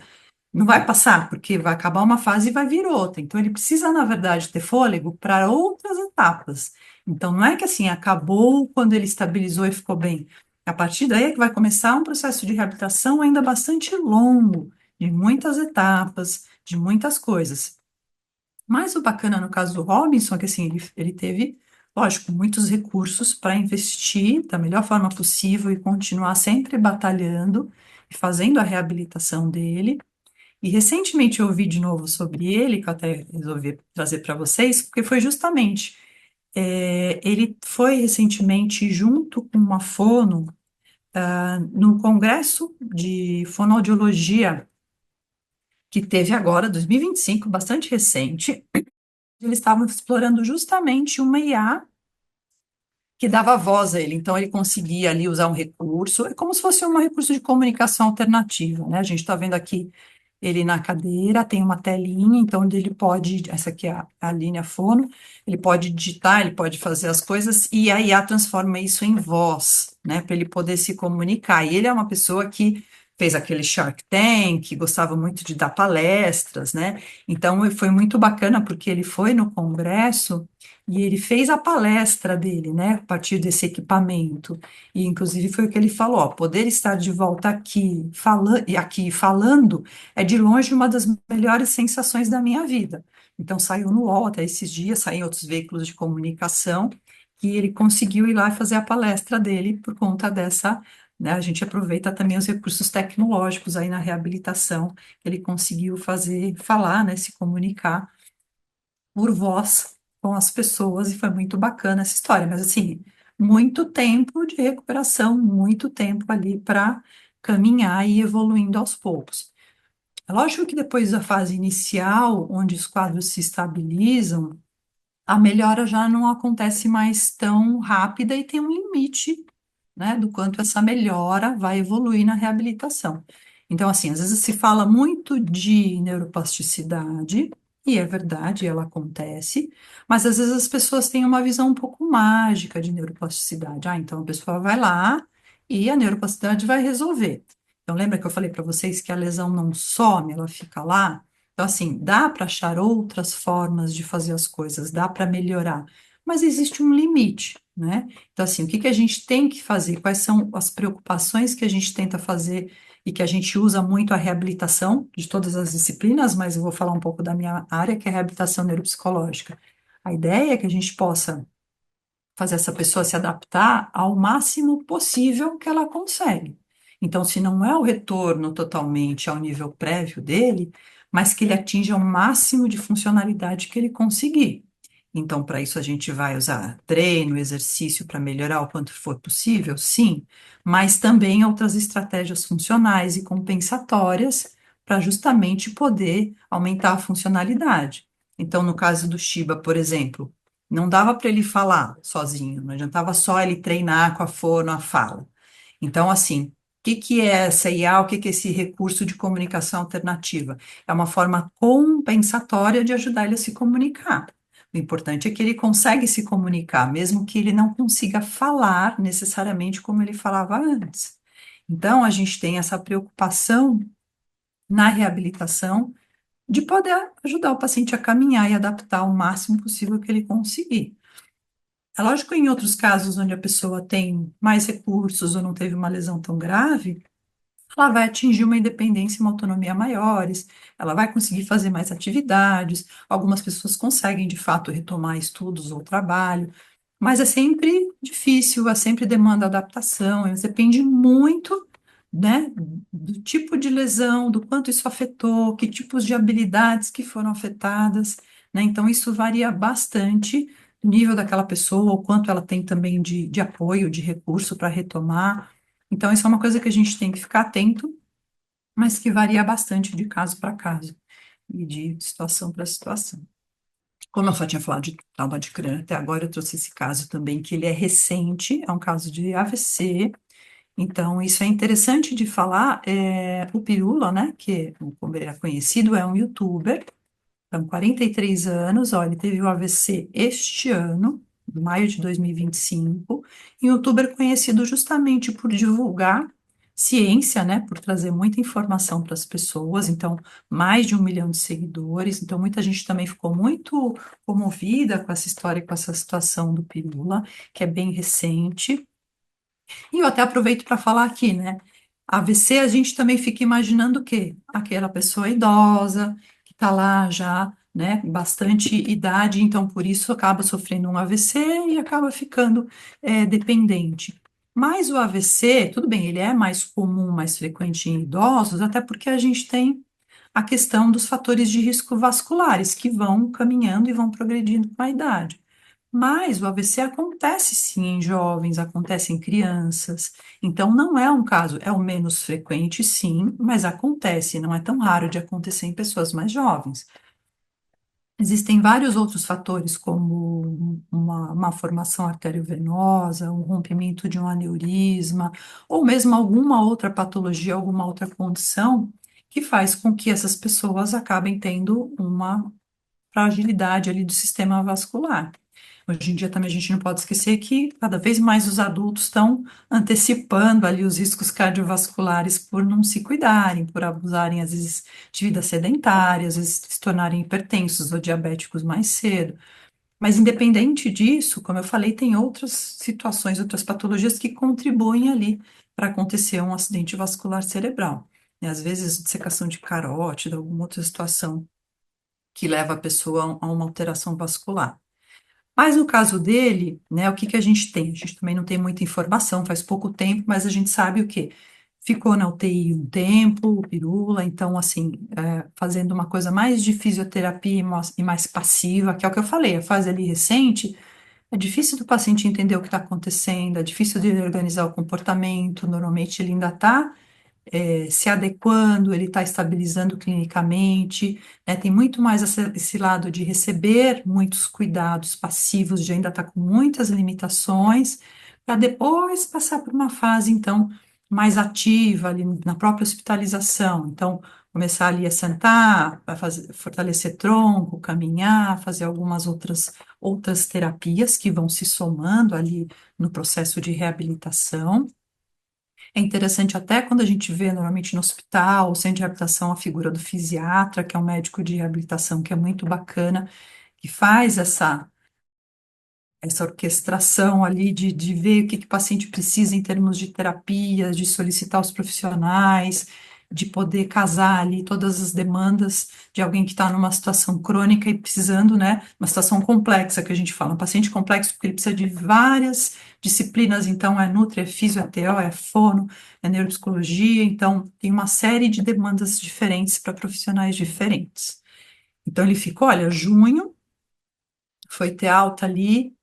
Não vai passar, porque vai acabar uma fase e vai vir outra. Então, ele precisa, na verdade, ter fôlego para outras etapas. Então, não é que assim, acabou quando ele estabilizou e ficou bem. A partir daí é que vai começar um processo de reabilitação ainda bastante longo, de muitas etapas, de muitas coisas. Mas o bacana no caso do Robinson é que assim, ele teve, lógico, muitos recursos para investir da melhor forma possível e continuar sempre batalhando e fazendo a reabilitação dele. E recentemente eu ouvi de novo sobre ele, que eu até resolvi trazer para vocês, porque foi justamente, ele foi recentemente junto com uma fono, no Congresso de Fonoaudiologia, que teve agora, 2025, bastante recente. Eles estavam explorando justamente uma IA que dava voz a ele, então ele conseguia ali usar um recurso, é como se fosse um recurso de comunicação alternativa, né? A gente está vendo aqui ele na cadeira, tem uma telinha, então onde ele pode, essa aqui é a linha fono, ele pode digitar, ele pode fazer as coisas, e a IA transforma isso em voz, né, para ele poder se comunicar. E ele é uma pessoa que fez aquele Shark Tank, gostava muito de dar palestras, né, então foi muito bacana, porque ele foi no congresso e ele fez a palestra dele, né, a partir desse equipamento. E inclusive foi o que ele falou, ó, poder estar de volta aqui falando é de longe uma das melhores sensações da minha vida. Então saiu no UOL até esses dias, saiu em outros veículos de comunicação, que ele conseguiu ir lá e fazer a palestra dele por conta dessa, né, a gente aproveita também os recursos tecnológicos aí na reabilitação, ele conseguiu fazer, falar, né, se comunicar por voz com as pessoas, e foi muito bacana essa história, mas assim, muito tempo de recuperação, muito tempo ali para caminhar e ir evoluindo aos poucos. É lógico que depois da fase inicial, onde os quadros se estabilizam, a melhora já não acontece mais tão rápida e tem um limite, né, do quanto essa melhora vai evoluir na reabilitação. Então, assim, às vezes se fala muito de neuroplasticidade, e é verdade, ela acontece, mas às vezes as pessoas têm uma visão um pouco mágica de neuroplasticidade. Ah, então a pessoa vai lá e a neuroplasticidade vai resolver. Então, lembra que eu falei para vocês que a lesão não some, ela fica lá? Então, assim, dá para achar outras formas de fazer as coisas, dá para melhorar, mas existe um limite, né? Então, assim, o que que a gente tem que fazer? Quais são as preocupações que a gente tenta fazer e que a gente usa muito a reabilitação de todas as disciplinas, mas eu vou falar um pouco da minha área, que é a reabilitação neuropsicológica. A ideia é que a gente possa fazer essa pessoa se adaptar ao máximo possível que ela consegue. Então, se não é o retorno totalmente ao nível prévio dele, mas que ele atinja o máximo de funcionalidade que ele conseguir. Então, para isso, a gente vai usar treino, exercício para melhorar o quanto for possível, sim, mas também outras estratégias funcionais e compensatórias para justamente poder aumentar a funcionalidade. Então, no caso do Shiba, por exemplo, não dava para ele falar sozinho, não adiantava só ele treinar com a fono, a fala. Então, assim, o que que é essa IA, o que que é esse recurso de comunicação alternativa? É uma forma compensatória de ajudar ele a se comunicar. O importante é que ele consegue se comunicar, mesmo que ele não consiga falar necessariamente como ele falava antes. Então, a gente tem essa preocupação na reabilitação de poder ajudar o paciente a caminhar e adaptar o máximo possível que ele conseguir. É lógico que em outros casos onde a pessoa tem mais recursos ou não teve uma lesão tão grave, ela vai atingir uma independência e uma autonomia maiores, ela vai conseguir fazer mais atividades, algumas pessoas conseguem de fato retomar estudos ou trabalho, mas é sempre difícil, é sempre demanda adaptação, depende muito, né, do tipo de lesão, do quanto isso afetou, que tipos de habilidades que foram afetadas, né? Então isso varia bastante do nível daquela pessoa, o quanto ela tem também de apoio, de recurso para retomar. Então isso é uma coisa que a gente tem que ficar atento, mas que varia bastante de caso para caso e de situação para situação. Como eu só tinha falado de trauma de crânio até agora, eu trouxe esse caso também, que ele é recente, é um caso de AVC. Então, isso é interessante de falar. O Pirula, né, que, como ele é conhecido, é um youtuber, então, 43 anos, ó, ele teve o AVC este ano, em maio de 2025, e um youtuber conhecido justamente por divulgar ciência, né, por trazer muita informação para as pessoas, então, mais de 1 milhão de seguidores, então, muita gente também ficou muito comovida com essa história, com essa situação do Pirula, que é bem recente, e eu até aproveito para falar aqui, né? AVC, a gente também fica imaginando o quê? Aquela pessoa idosa, que está lá já, né, bastante idade, então por isso acaba sofrendo um AVC e acaba ficando dependente. Mas o AVC, tudo bem, ele é mais comum, mais frequente em idosos, até porque a gente tem a questão dos fatores de risco vasculares que vão caminhando e vão progredindo com a idade. Mas o AVC acontece sim em jovens, acontece em crianças. Então não é um caso, é o menos frequente, sim, mas acontece, não é tão raro de acontecer em pessoas mais jovens. Existem vários outros fatores, como uma formação arteriovenosa, um rompimento de um aneurisma, ou mesmo alguma outra patologia, alguma outra condição, que faz com que essas pessoas acabem tendo uma fragilidade ali do sistema vascular. Hoje em dia também a gente não pode esquecer que cada vez mais os adultos estão antecipando ali os riscos cardiovasculares por não se cuidarem, por abusarem às vezes de vida sedentária, às vezes se tornarem hipertensos ou diabéticos mais cedo. Mas independente disso, como eu falei, tem outras situações, outras patologias que contribuem ali para acontecer um acidente vascular cerebral. E às vezes dissecação de carótida, alguma outra situação que leva a pessoa a uma alteração vascular. Mas no caso dele, né, o que que a gente tem? A gente também não tem muita informação, faz pouco tempo, mas a gente sabe o quê? Ficou na UTI um tempo, o pirula, então, assim, fazendo uma coisa mais de fisioterapia e mais passiva, que é o que eu falei, a fase ali recente, é difícil do paciente entender o que está acontecendo, é difícil de organizar o comportamento, normalmente ele ainda está se adequando, ele está estabilizando clinicamente, né? Tem muito mais esse lado de receber muitos cuidados passivos, de ainda estar com muitas limitações, para depois passar por uma fase, então, mais ativa ali na própria hospitalização. Então, começar ali a sentar, a fazer, fortalecer tronco, caminhar, fazer algumas outras terapias que vão se somando ali no processo de reabilitação. É interessante até quando a gente vê normalmente no hospital, centro de reabilitação, a figura do fisiatra, que é um médico de reabilitação que é muito bacana, que faz essa orquestração ali de ver o que o paciente precisa em termos de terapias, de solicitar os profissionais, de poder casar ali todas as demandas de alguém que está numa situação crônica e precisando, né, uma situação complexa que a gente fala, um paciente complexo porque ele precisa de várias disciplinas, então é nutri, é fisio, é TO, é fono, é neuropsicologia, então tem uma série de demandas diferentes para profissionais diferentes. Então ele ficou, olha, junho, foi ter alta ali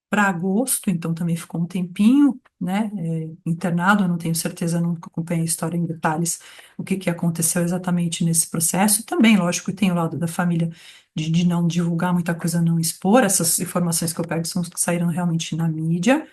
para agosto, então também ficou um tempinho, né, internado, eu não tenho certeza, nunca acompanhei a história em detalhes, o que que aconteceu exatamente nesse processo. Também, lógico, tem o lado da família de não divulgar muita coisa, não expor, essas informações que eu pego são as que saíram realmente na mídia,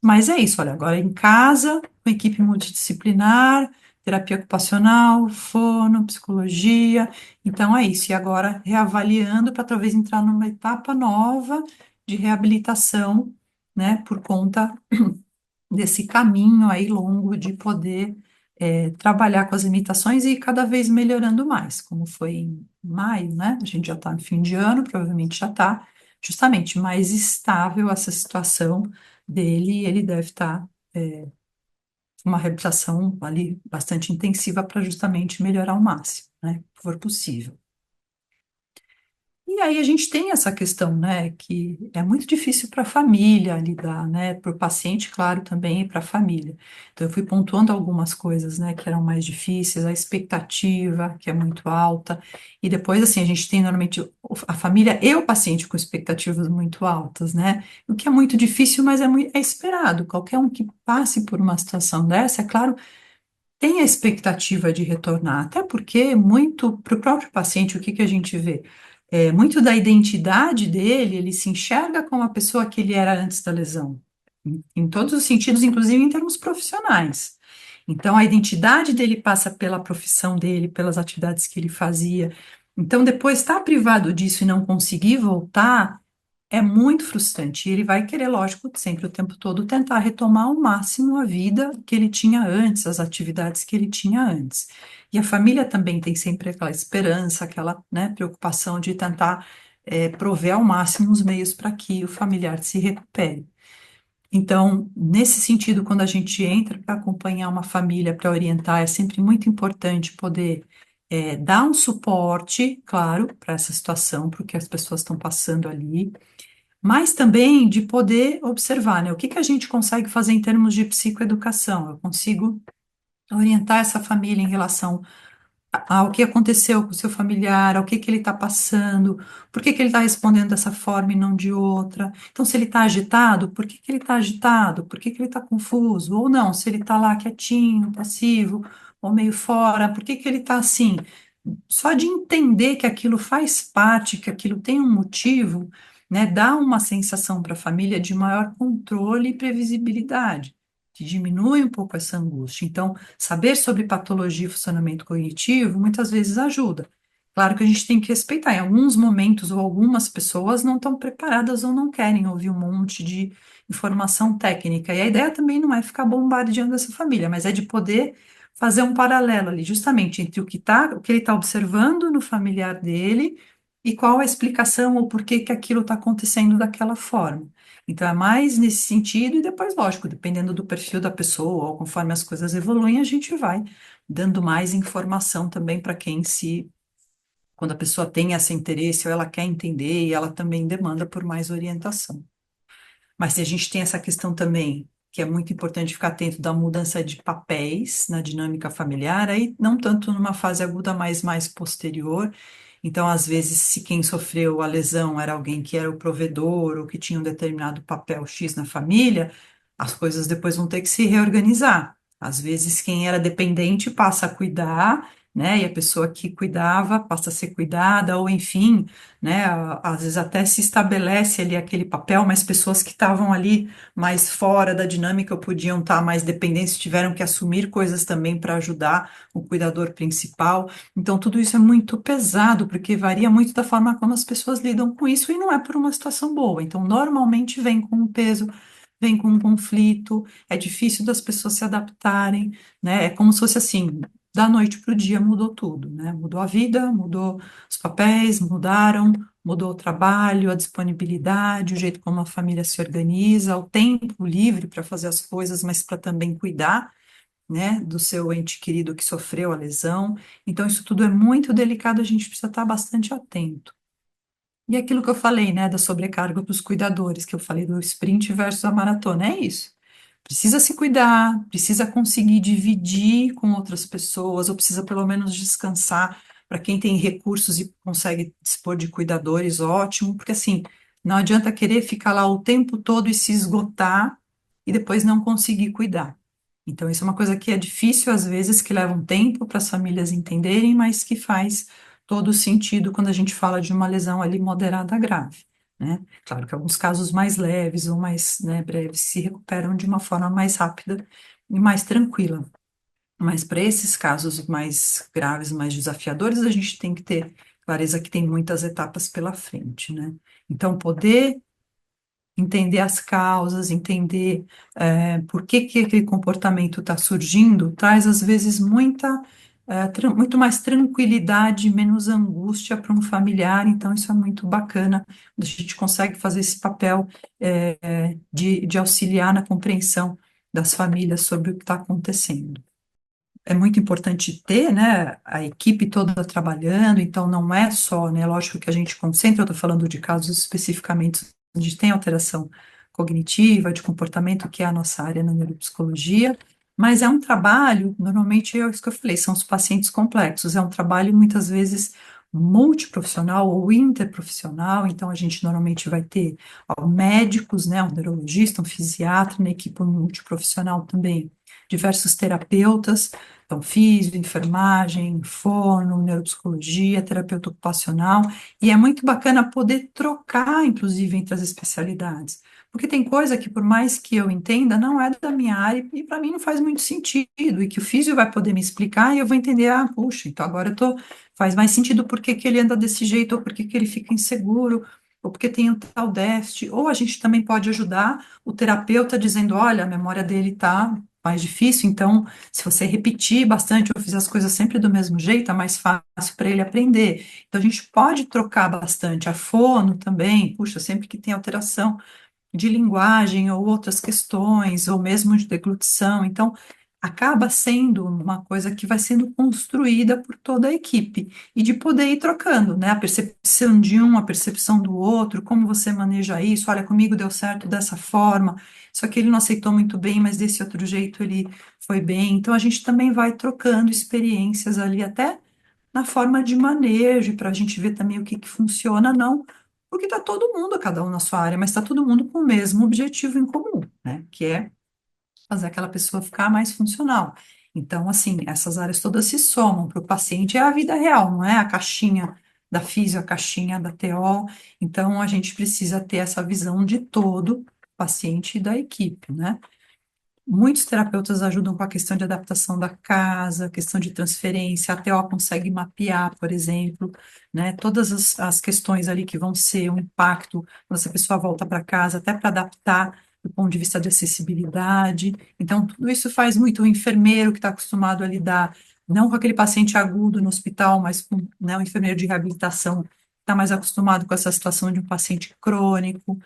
mas é isso, olha, agora em casa, com equipe multidisciplinar, terapia ocupacional, fono, psicologia, então é isso, e agora reavaliando para talvez entrar numa etapa nova de reabilitação, né, por conta desse caminho aí longo de poder trabalhar com as limitações e cada vez melhorando mais, como foi em maio, né, a gente já está no fim de ano, provavelmente já está justamente mais estável essa situação dele, e ele deve estar uma reabilitação ali bastante intensiva para justamente melhorar ao máximo, né, se for possível. E aí a gente tem essa questão, né, que é muito difícil para a família lidar, né, para o paciente, claro, também e para a família. Então eu fui pontuando algumas coisas, né, que eram mais difíceis, a expectativa, que é muito alta, e depois, assim, a gente tem normalmente a família e o paciente com expectativas muito altas, né, o que é muito difícil, mas é esperado. Qualquer um que passe por uma situação dessa, é claro, tem a expectativa de retornar, até porque muito para o próprio paciente, o que que a gente vê? Muito da identidade dele, ele se enxerga como a pessoa que ele era antes da lesão, em todos os sentidos, inclusive em termos profissionais. Então, a identidade dele passa pela profissão dele, pelas atividades que ele fazia. Então, depois estar privado disso e não conseguir voltar é muito frustrante. E ele vai querer, lógico, sempre o tempo todo tentar retomar ao máximo a vida que ele tinha antes, as atividades que ele tinha antes. E a família também tem sempre aquela esperança, aquela, né, preocupação de tentar prover ao máximo os meios para que o familiar se recupere. Então, nesse sentido, quando a gente entra para acompanhar uma família, para orientar, é sempre muito importante poder dar um suporte, claro, para essa situação, porque as pessoas estão passando ali, mas também de poder observar, né? O que que a gente consegue fazer em termos de psicoeducação? Eu consigo orientar essa família em relação ao que aconteceu com o seu familiar, ao que ele está passando, por que que ele está respondendo dessa forma e não de outra. Então, se ele está agitado, por que que ele está agitado? Por que que ele está confuso? Ou não, se ele está lá quietinho, passivo, ou meio fora, por que que ele está assim? Só de entender que aquilo faz parte, que aquilo tem um motivo, né, dá uma sensação para a família de maior controle e previsibilidade, que diminui um pouco essa angústia. Então, saber sobre patologia e funcionamento cognitivo muitas vezes ajuda. Claro que a gente tem que respeitar. Em alguns momentos ou algumas pessoas não estão preparadas ou não querem ouvir um monte de informação técnica. E a ideia também não é ficar bombardeando essa família, mas é de poder fazer um paralelo ali, justamente entre o que ele está observando no familiar dele e qual a explicação ou por que que aquilo está acontecendo daquela forma. Então, é mais nesse sentido, e depois, lógico, dependendo do perfil da pessoa, ou conforme as coisas evoluem, a gente vai dando mais informação também para quem se, quando a pessoa tem esse interesse ou ela quer entender e ela também demanda por mais orientação. Mas se a gente tem essa questão também, que é muito importante ficar atento da mudança de papéis na dinâmica familiar, aí não tanto numa fase aguda, mas mais posterior. Então, às vezes, se quem sofreu a lesão era alguém que era o provedor ou que tinha um determinado papel X na família, as coisas depois vão ter que se reorganizar. Às vezes, quem era dependente passa a cuidar, né? E a pessoa que cuidava passa a ser cuidada, ou enfim, né? Às vezes até se estabelece ali aquele papel, mas pessoas que estavam ali mais fora da dinâmica ou podiam estar mais dependentes, tiveram que assumir coisas também para ajudar o cuidador principal. Então, tudo isso é muito pesado, porque varia muito da forma como as pessoas lidam com isso e não é por uma situação boa. Então, normalmente vem com um peso. Vem com um conflito, é difícil das pessoas se adaptarem, né? É como se fosse assim, da noite para o dia mudou tudo, né? Mudou a vida, mudou os papéis mudaram, mudou o trabalho, a disponibilidade, o jeito como a família se organiza, o tempo livre para fazer as coisas, mas para também cuidar, né, do seu ente querido que sofreu a lesão. Então, isso tudo é muito delicado, a gente precisa estar bastante atento. E aquilo que eu falei, né, da sobrecarga para os cuidadores, que eu falei do sprint versus a maratona, é isso. Precisa se cuidar, precisa conseguir dividir com outras pessoas, ou precisa pelo menos descansar. Para quem tem recursos e consegue dispor de cuidadores, ótimo, porque assim, não adianta querer ficar lá o tempo todo e se esgotar e depois não conseguir cuidar. Então, isso é uma coisa que é difícil às vezes, que leva um tempo para as famílias entenderem, mas que faz todo sentido quando a gente fala de uma lesão ali moderada a grave, né? Claro que alguns casos mais leves ou mais, né, breves se recuperam de uma forma mais rápida e mais tranquila. Mas para esses casos mais graves, mais desafiadores, a gente tem que ter clareza que tem muitas etapas pela frente, né? Então, poder entender as causas, entender por que que aquele comportamento está surgindo, traz às vezes muito mais tranquilidade, menos angústia para um familiar. Então, isso é muito bacana. A gente consegue fazer esse papel de auxiliar na compreensão das famílias sobre o que está acontecendo. É muito importante ter, né, a equipe toda trabalhando, então não é só, né, lógico que a gente concentra, eu estou falando de casos especificamente onde tem alteração cognitiva, de comportamento, que é a nossa área na neuropsicologia, mas é um trabalho, normalmente é isso que eu falei, são os pacientes complexos, é um trabalho muitas vezes multiprofissional ou interprofissional, então a gente normalmente vai ter médicos, né, um neurologista, um fisiatra, na equipe multiprofissional também, diversos terapeutas, então, físio, enfermagem, fono, neuropsicologia, terapeuta ocupacional, e é muito bacana poder trocar, inclusive, entre as especialidades, porque tem coisa que, por mais que eu entenda, não é da minha área e para mim não faz muito sentido, e que o físio vai poder me explicar e eu vou entender, ah, puxa, então agora faz mais sentido por que que ele anda desse jeito, ou por que que ele fica inseguro, ou porque tem um tal déficit, ou a gente também pode ajudar o terapeuta dizendo, olha, a memória dele está mais difícil, então se você repetir bastante ou fizer as coisas sempre do mesmo jeito, é mais fácil para ele aprender. Então, a gente pode trocar bastante. A fono também, puxa, sempre que tem alteração de linguagem ou outras questões, ou mesmo de deglutição. Então, acaba sendo uma coisa que vai sendo construída por toda a equipe e de poder ir trocando, né? A percepção de um, a percepção do outro, como você maneja isso. Olha, comigo deu certo dessa forma, só que ele não aceitou muito bem, mas desse outro jeito ele foi bem. Então a gente também vai trocando experiências ali, até na forma de manejo, para a gente ver também o que que funciona, não. Porque está todo mundo, cada um na sua área, mas está todo mundo com o mesmo objetivo em comum, né? Que é fazer aquela pessoa ficar mais funcional. Então, assim, essas áreas todas se somam para o paciente, é a vida real, não é a caixinha da físio, a caixinha da TO. Então, a gente precisa ter essa visão de todo paciente e da equipe, né? Muitos terapeutas ajudam com a questão de adaptação da casa, questão de transferência, a TO consegue mapear, por exemplo, né, todas as questões ali que vão ser um impacto quando essa pessoa volta para casa, até para adaptar do ponto de vista de acessibilidade. Então, tudo isso faz muito o enfermeiro que está acostumado a lidar, não com aquele paciente agudo no hospital, mas com, né, o enfermeiro de reabilitação que está mais acostumado com essa situação de um paciente crônico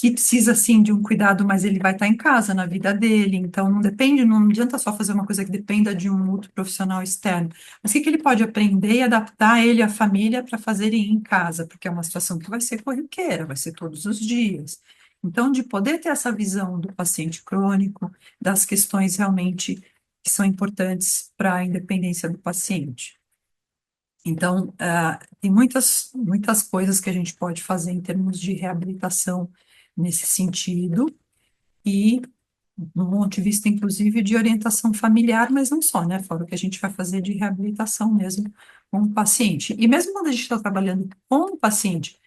que precisa sim de um cuidado, mas ele vai estar em casa, na vida dele, então não depende, não adianta só fazer uma coisa que dependa de um outro profissional externo. Mas o que que ele pode aprender e adaptar ele e a família para fazerem em casa, porque é uma situação que vai ser corriqueira, vai ser todos os dias. Então, de poder ter essa visão do paciente crônico, das questões realmente que são importantes para a independência do paciente. Então, tem muitas coisas que a gente pode fazer em termos de reabilitação nesse sentido, e do ponto de vista, inclusive, de orientação familiar, mas não só, né? Fora o que a gente vai fazer de reabilitação mesmo com o paciente. E mesmo quando a gente está trabalhando com o paciente,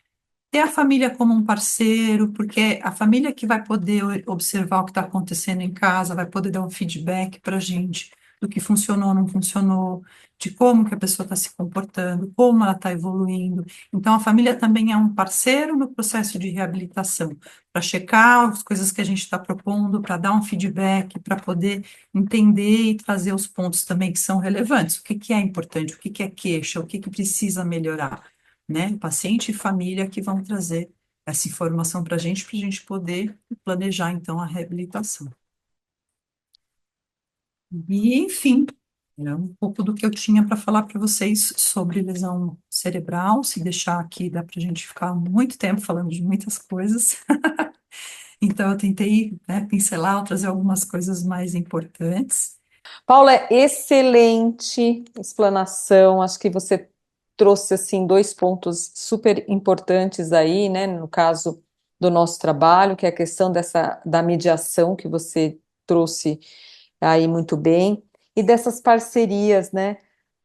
ter a família como um parceiro, porque é a família que vai poder observar o que está acontecendo em casa, vai poder dar um feedback para a gente do que funcionou, não funcionou, de como que a pessoa está se comportando, como ela está evoluindo. Então, a família também é um parceiro no processo de reabilitação, para checar as coisas que a gente está propondo, para dar um feedback, para poder entender e trazer os pontos também que são relevantes. O que que é importante, o que que é queixa, o que que precisa melhorar, né? Paciente e família que vão trazer essa informação para a gente poder planejar, então, a reabilitação. E, enfim, é um pouco do que eu tinha para falar para vocês sobre lesão cerebral. Se deixar aqui, dá para a gente ficar muito tempo falando de muitas coisas. Então, eu tentei, né, pincelar, trazer algumas coisas mais importantes. Paula, excelente explanação. Acho que você trouxe assim dois pontos super importantes aí, né, no caso do nosso trabalho, que é a questão dessa da mediação que você trouxe aí muito bem e dessas parcerias, né?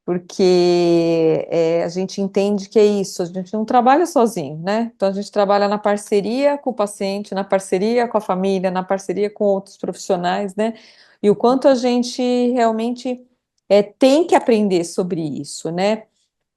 Porque a gente entende que é isso, a gente não trabalha sozinho, né? Então a gente trabalha na parceria com o paciente, na parceria com a família, na parceria com outros profissionais, né? E o quanto a gente realmente tem que aprender sobre isso, né?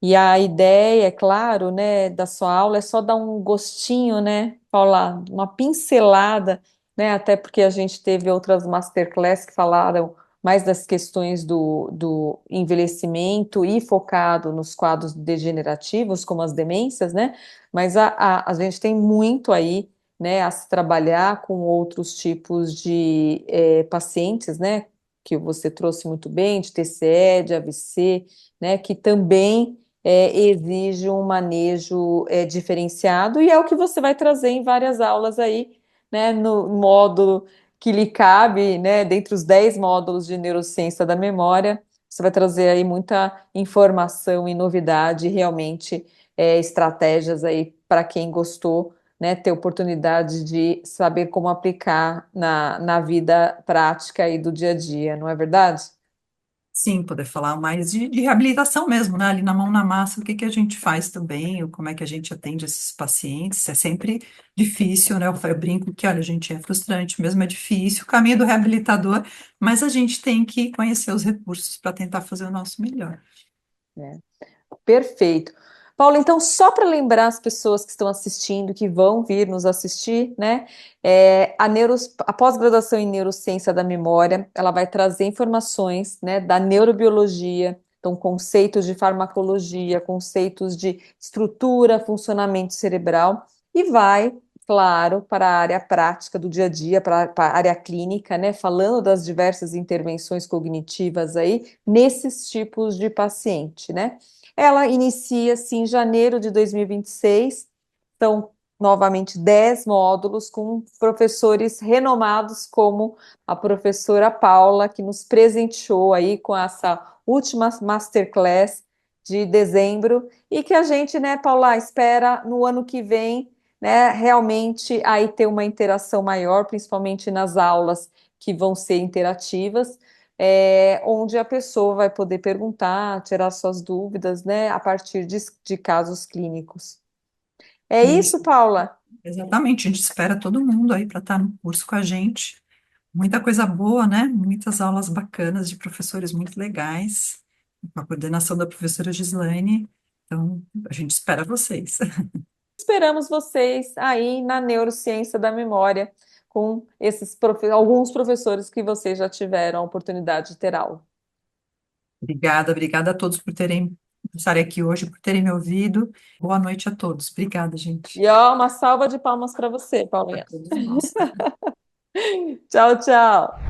E a ideia, é claro, né, da sua aula é só dar um gostinho, né, Paula, uma pincelada, né, até porque a gente teve outras masterclass que falaram mais das questões do envelhecimento e focado nos quadros degenerativos, como as demências, né, mas a gente tem muito aí, né, a se trabalhar com outros tipos de pacientes, né, que você trouxe muito bem, de TCE, de AVC, né, que também exige um manejo diferenciado, e é o que você vai trazer em várias aulas aí, né, no módulo que lhe cabe, né, dentre os 10 módulos de neurociência da memória, você vai trazer aí muita informação e novidade, realmente estratégias aí para quem gostou, né, ter oportunidade de saber como aplicar na vida prática aí do dia a dia, não é verdade? Sim, poder falar mais de reabilitação mesmo, né? Ali na mão na massa, o que que a gente faz também, ou como é que a gente atende esses pacientes. É sempre difícil, né? Eu brinco que, olha, gente, é frustrante mesmo, é difícil, o caminho do reabilitador, mas a gente tem que conhecer os recursos para tentar fazer o nosso melhor. É. Perfeito. Paulo, então, só para lembrar as pessoas que estão assistindo, que vão vir nos assistir, né? A pós-graduação em neurociência da memória, ela vai trazer informações, né, da neurobiologia, então, conceitos de farmacologia, conceitos de estrutura, funcionamento cerebral, e vai claro, para a área prática do dia a dia, para a área clínica, né? Falando das diversas intervenções cognitivas aí, nesses tipos de paciente, né? Ela inicia-se em janeiro de 2026, são novamente 10 módulos com professores renomados como a professora Paula, que nos presenteou aí com essa última masterclass de dezembro, e que a gente, né, Paula, espera no ano que vem, né, realmente aí ter uma interação maior, principalmente nas aulas que vão ser interativas, onde a pessoa vai poder perguntar, tirar suas dúvidas, né, a partir de casos clínicos. É isso, Isso, Paula? exatamente. A gente espera todo mundo aí para estar no curso com a gente. Muita coisa boa, né? Muitas aulas bacanas de professores muito legais, com a coordenação da professora Gislaine. Então, a gente espera vocês. Esperamos vocês aí na neurociência da memória, com alguns professores que vocês já tiveram a oportunidade de ter aula. Obrigada, obrigada a todos por estarem aqui hoje, por terem me ouvido. Boa noite a todos. Obrigada, gente. E ó, uma salva de palmas para você, A Paulinha. todos nós. Tchau, tchau.